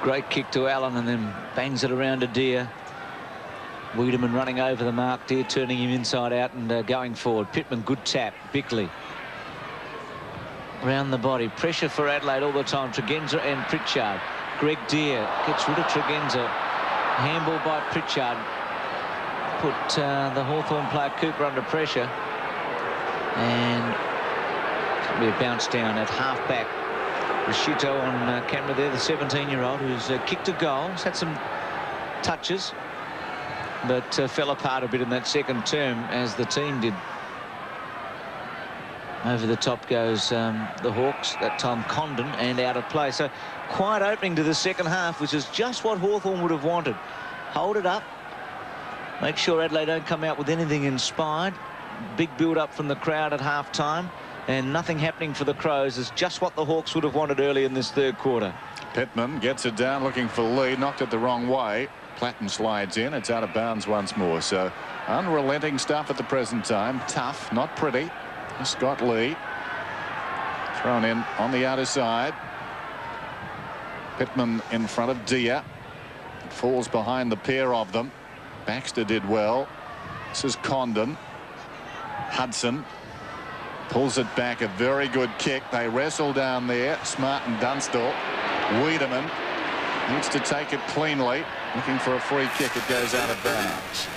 great kick to Allen and then bangs it around to Deere. Wiedemann running over the mark. Deere turning him inside out and going forward. Pittman, good tap. Bickley. round the body. Pressure for Adelaide all the time. Tregenza and Pritchard. Greg Deere gets rid of Tregenza. Handball by Pritchard. Put the Hawthorn player Cooper under pressure. And it's going to be a bounce down at half-back. Rashito on camera there, the 17-year-old who's kicked a goal. He's had some touches, but fell apart a bit in that second term, as the team did. Over the top goes the Hawks, that time Condon, and out of play. So quiet opening to the second half, which is just what Hawthorn would have wanted. Hold it up, make sure Adelaide don't come out with anything inspired. Big build-up from the crowd at half-time, and nothing happening for the Crows is just what the Hawks would have wanted early in this third quarter. Pittman gets it down, looking for Lee, knocked it the wrong way. Platten slides in, it's out of bounds once more. So unrelenting stuff at the present time. Tough, not pretty. Scott Lee thrown in on the outer side. Pittman in front of Dia. It falls behind the pair of them. Baxter did well. This is Condon. Hudson pulls it back, a very good kick. They wrestle down there. Smart and Dunstall. Wiedemann needs to take it cleanly, looking for a free kick. It goes out of bounds.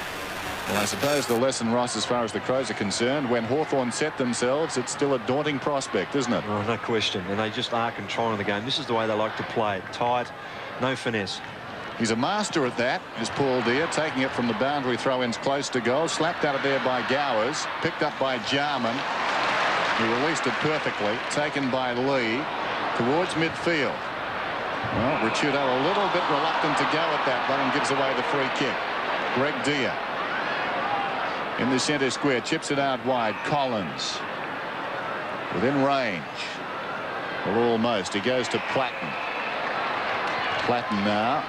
Well, I suppose the lesson, Ross, as far as the Crows are concerned, when Hawthorn set themselves, it's still a daunting prospect, isn't it? Oh, no question. And they just are controlling the game. This is the way they like to play it. Tight, no finesse. He's a master at that, is Paul Deere, taking it from the boundary throw-ins close to goal. Slapped out of there by Gowers. Picked up by Jarman. He released it perfectly. Taken by Lee towards midfield. Well, Ricciuto a little bit reluctant to go at that one and gives away the free kick. Greg Deere in the centre square, chips it out wide. Collins within range. Well, almost. He goes to Platten. Platten now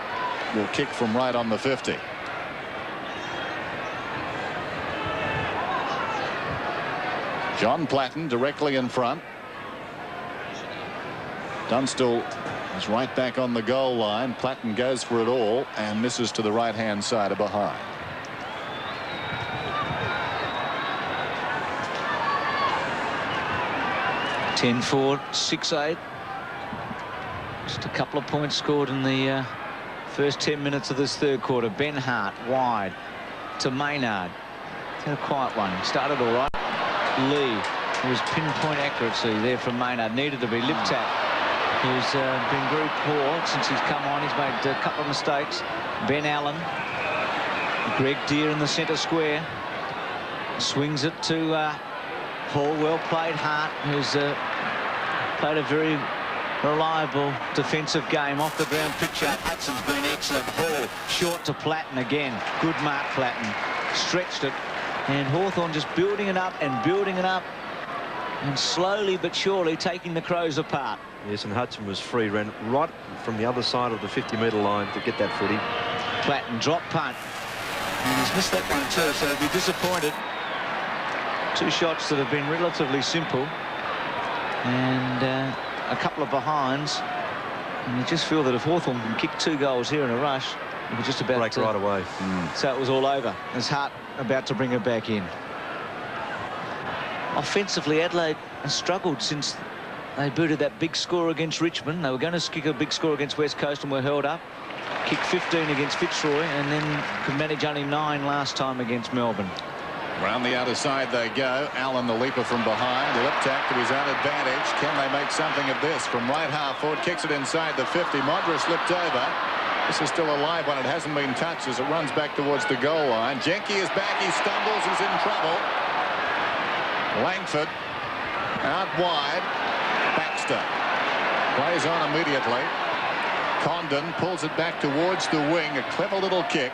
will kick from right on the 50. John Platten directly in front. Dunstall is right back on the goal line. Platten goes for it all and misses to the right-hand side of behind. (10-4), 6-8. Just a couple of points scored in the first 10 minutes of this third quarter. Ben Hart wide to Maynard. A quiet one. Started all right. Lee, who was pinpoint accuracy there from Maynard. Needed to be. Liptak, who's been very poor since he's come on. He's made a couple of mistakes. Ben Allen. Greg Deere in the centre square. Swings it to Hall. Well played. Hart, who's played a very reliable defensive game. Off the ground, Pritchard. Hudson's been excellent. Hall short to Platten again. Good mark, Platten. Stretched it. And Hawthorn just building it up and building it up. And slowly but surely taking the Crows apart. Yes, and Hudson was free. Ran right from the other side of the 50-metre line to get that footy. Platten drop punt. And he's missed that one too, so he'll be disappointed. Two shots that have been relatively simple. And a couple of behinds. And you just feel that if Hawthorn can kick 2 goals here in a rush, it was just about break right away. So it was all over. There's Hart about to bring it back in. Offensively, Adelaide has struggled since they booted that big score against Richmond. They were going to kick a big score against West Coast and were held up. Kicked 15 against Fitzroy and then could manage only 9 last time against Melbourne. Round the outer side they go. Allen, the leaper from behind. Liptak to his own advantage. Can they make something of this? From right half forward, kicks it inside the 50. Modra slipped over. This is still a live one. It hasn't been touched as it runs back towards the goal line. Jenke is back. He stumbles. He's in trouble. Langford out wide. Baxter plays on immediately. Condon pulls it back towards the wing. A clever little kick.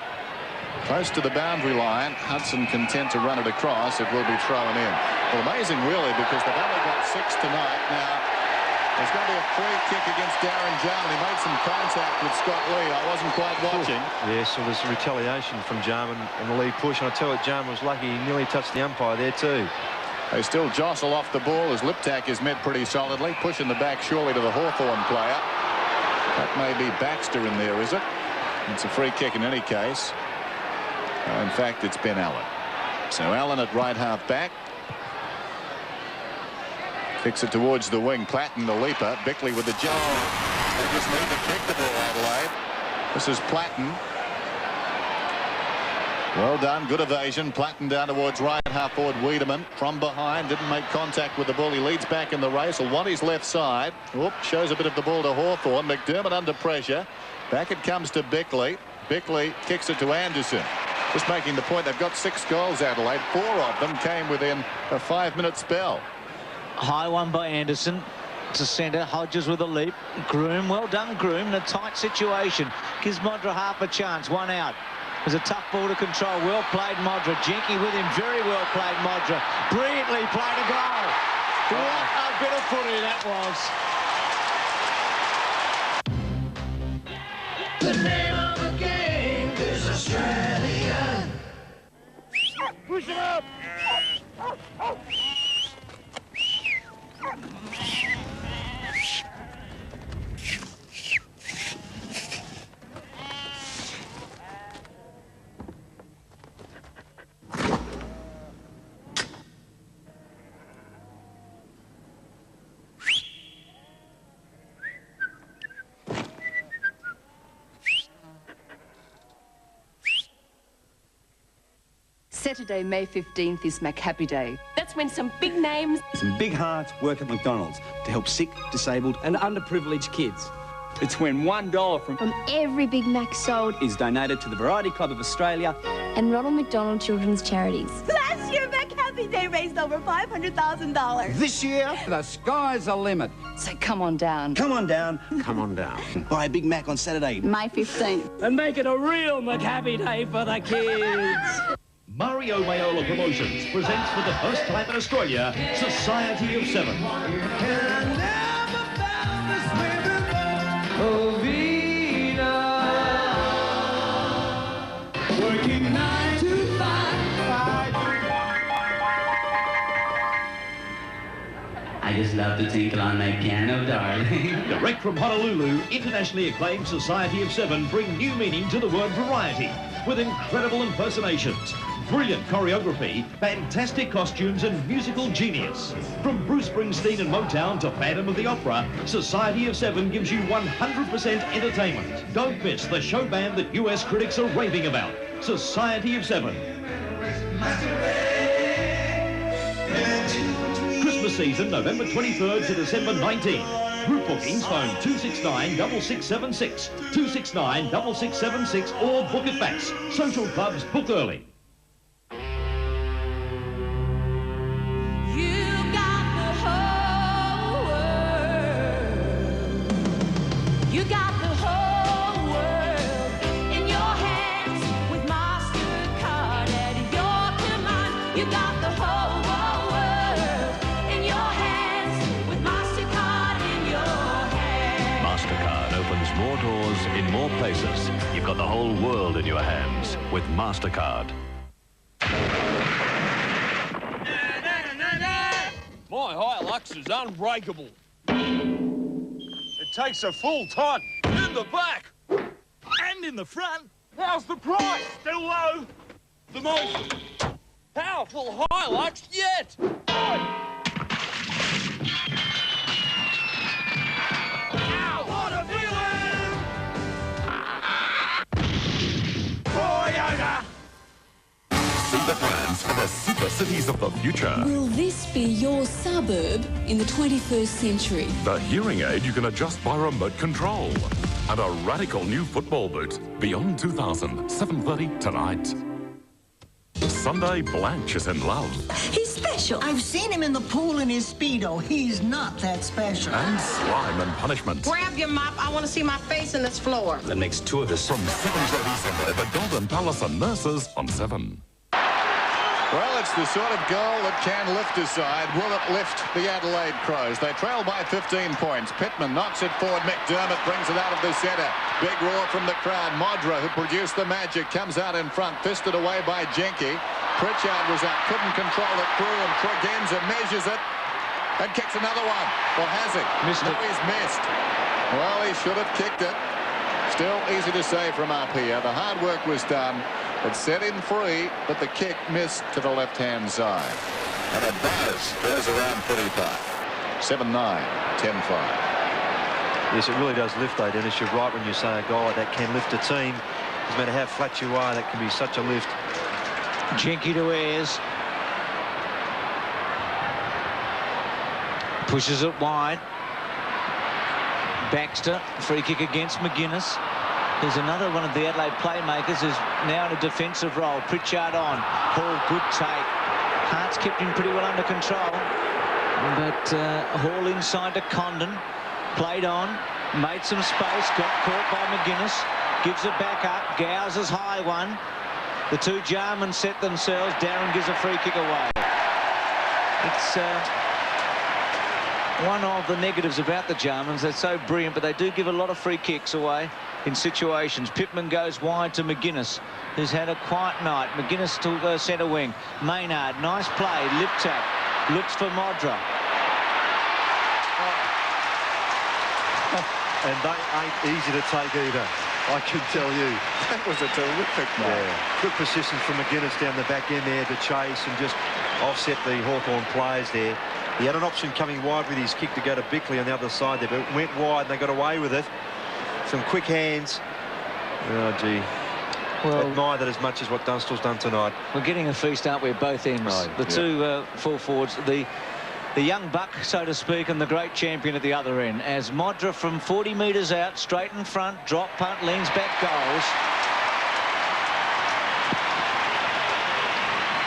Close to the boundary line. Hudson content to run it across. It will be thrown in. Well, amazing really, because they've only got 6 tonight. Now, there's going to be a free kick against Darren Jarman. He made some contact with Scott Lee. I wasn't quite watching. Yes, it was retaliation from Jarman and the Lee push. And I tell you, Jarman was lucky. He nearly touched the umpire there too. They still jostle off the ball as Liptak is met pretty solidly. Pushing the back surely to the Hawthorn player. That may be Baxter in there, is it? It's a free kick in any case. In fact, it's Ben Allen. So Allen at right half back. Kicks it towards the wing. Platten, the leaper. Bickley with the jump. They just need to kick the ball, Adelaide. This is Platten. Well done. Good evasion. Platten down towards right half forward. Wiedemann from behind. Didn't make contact with the ball. He leads back in the race. Will want his left side. Oop, shows a bit of the ball to Hawthorn. McDermott under pressure. Back it comes to Bickley. Bickley kicks it to Anderson. Just making the point, they've got 6 goals, Adelaide. 4 of them came within a 5-minute spell. High one by Anderson. To centre, Hodges with a leap. Groom, well done, Groom, in a tight situation. Gives Modra half a chance. 1 out. It was a tough ball to control. Well played, Modra. Jenky with him. Very well played, Modra. Brilliantly played a goal. What a bit of footy that was. The name of the game is Australian. Push it up. Saturday, May 15th is McHappy Day. That's when some big names, some big hearts work at McDonald's to help sick, disabled and underprivileged kids. It's when $1 from every Big Mac sold is donated to the Variety Club of Australia and Ronald McDonald Children's Charities. Last year, McHappy Day raised over $500,000. This year, the sky's the limit. So come on down. Come on down. Come on down. Buy a Big Mac on Saturday, May 15th. And make it a real McHappy Day for the kids. Mario Mayola Promotions presents for the first time in Australia, Society of 7. Working 9 to 5. I just love to tinkle on my piano, darling. Direct from Honolulu, internationally acclaimed Society of 7 bring new meaning to the word variety with incredible impersonations, brilliant choreography, fantastic costumes and musical genius. From Bruce Springsteen and Motown to Phantom of the Opera, Society of 7 gives you 100% entertainment. Don't miss the show band that US critics are raving about. Society of 7. Christmas season, November 23rd to December 19th. Group bookings, phone 269-6676, 269-6676 or book at fax. Social clubs, book early. You got the whole world in your hands with MasterCard at your command. You got the whole world in your hands with MasterCard in your hands. MasterCard opens more doors in more places. You've got the whole world in your hands with MasterCard. My Hilux is unbreakable. It takes a full ton. In the back. And in the front. How's the price? Still low. The most powerful Hilux yet. Ow, what a feeling! Toyota! See the plans for the super cities of the future. Will this be your suburb in the 21st century? The hearing aid you can adjust by remote control. And a radical new football boot. Beyond 2000, 7:30 tonight. Sunday, Blanche is in love. He's special. I've seen him in the pool in his Speedo. He's not that special. And slime and punishment. Grab your mop. I want to see my face in this floor. The next 2 of us from 7:30 Sunday, the Golden Palace and Nurses on 7. Well, it's the sort of goal that can lift a side. Will it lift the Adelaide Crows? They trail by 15 points. Pittman knocks it forward. McDermott brings it out of the centre. Big roar from the crowd. Modra, who produced the magic, comes out in front. Fisted away by Jenky. Pritchard was up. Couldn't control it. Groom. Tregenza measures it and kicks another one. Or has he? Missed it. He's missed. Well, he should have kicked it. Still easy to say from up here. The hard work was done. It set in free, but the kick missed to the left-hand side. And a buzz goes around Footy Park. 7-9, 10-5. Yes, it really does lift, though, Dennis. You're right when you say a goal like that can lift a team. No matter how flat you are, that can be such a lift. Jenky to Ayres. Pushes it wide. Baxter, free kick against McGuinness. There's another one of the Adelaide playmakers who's now in a defensive role. Pritchard on. Hall, good take. Hart's kept him pretty well under control. But Hall inside to Condon. Played on. Made some space. Got caught by McGuinness. Gives it back up. Gows's high one. The two Jarman set themselves. Darren gives a free kick away. It's one of the negatives about the Jarmans. They're so brilliant, but they do give a lot of free kicks away in situations. Pittman goes wide to McGuinness, who's had a quiet night. McGuinness to the centre wing. Maynard, nice play. Lip tap. Looks for Modra. And they ain't easy to take either, I can tell you. That was a terrific night. Yeah. Good persistence from McGuinness down the back end there to chase and just offset the Hawthorn players there. He had an option coming wide with his kick to go to Bickley on the other side there, but it went wide and they got away with it. Some quick hands. Oh, gee. Well, admire that as much as what Dunstall's done tonight. We're getting a feast, aren't we, at both ends? Right, the two full forwards, the young buck, so to speak, and the great champion at the other end. As Modra from 40 metres out, straight in front, drop punt, leans back, goals.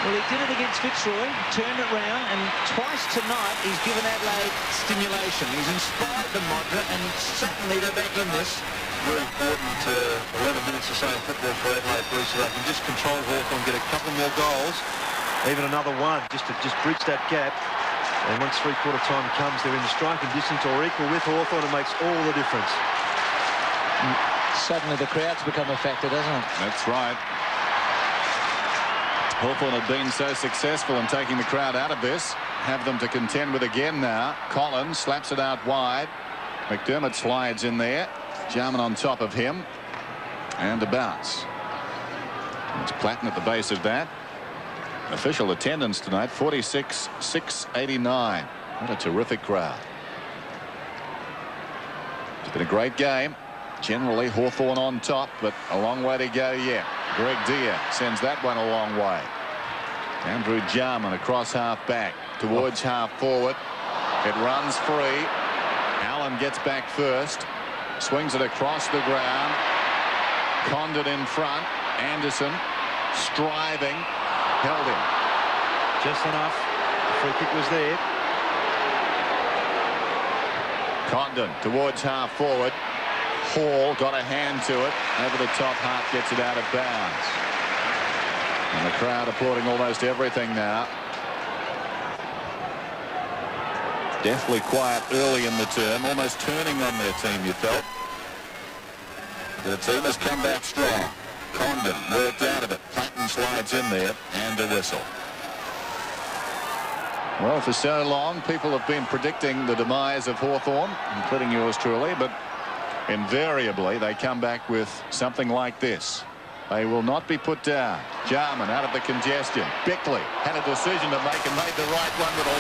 Well, he did it against Fitzroy, turned it round, and twice tonight he's given Adelaide stimulation. He's inspired the Modra, and certainly they're back in this. Very important 11 minutes or so in football for Adelaide, Bruce, so they can just control Hawthorn, get a couple more goals, even another one, just to bridge that gap. And once three-quarter time comes, they're in striking distance or equal with Hawthorn. It makes all the difference. Suddenly the crowd's become a factor, doesn't it? That's right. Hawthorn have been so successful in taking the crowd out of this. Have them to contend with again now. Collins slaps it out wide. McDermott slides in there. Jarman on top of him. And a bounce. It's Platten at the base of that. Official attendance tonight, 46,689. What a terrific crowd. It's been a great game. Generally, Hawthorn on top, but a long way to go yet. Greg Deere sends that one a long way. Andrew Jarman across half back towards half forward. It runs free. Allen gets back first. Swings it across the ground. Condon in front. Anderson striving. Held him. Just enough. The free kick was there. Condon towards half forward. Hall got a hand to it. Over the top, Hart gets it out of bounds. And the crowd applauding almost everything now. Deathly quiet early in the term, almost turning on their team, you felt. The team has come back strong. Condon worked out of it. Platten slides in there and a whistle. Well, for so long, people have been predicting the demise of Hawthorn, including yours truly, but invariably they come back with something like this. They will not be put down. Jarman out of the congestion. Bickley had a decision to make and made the right one with a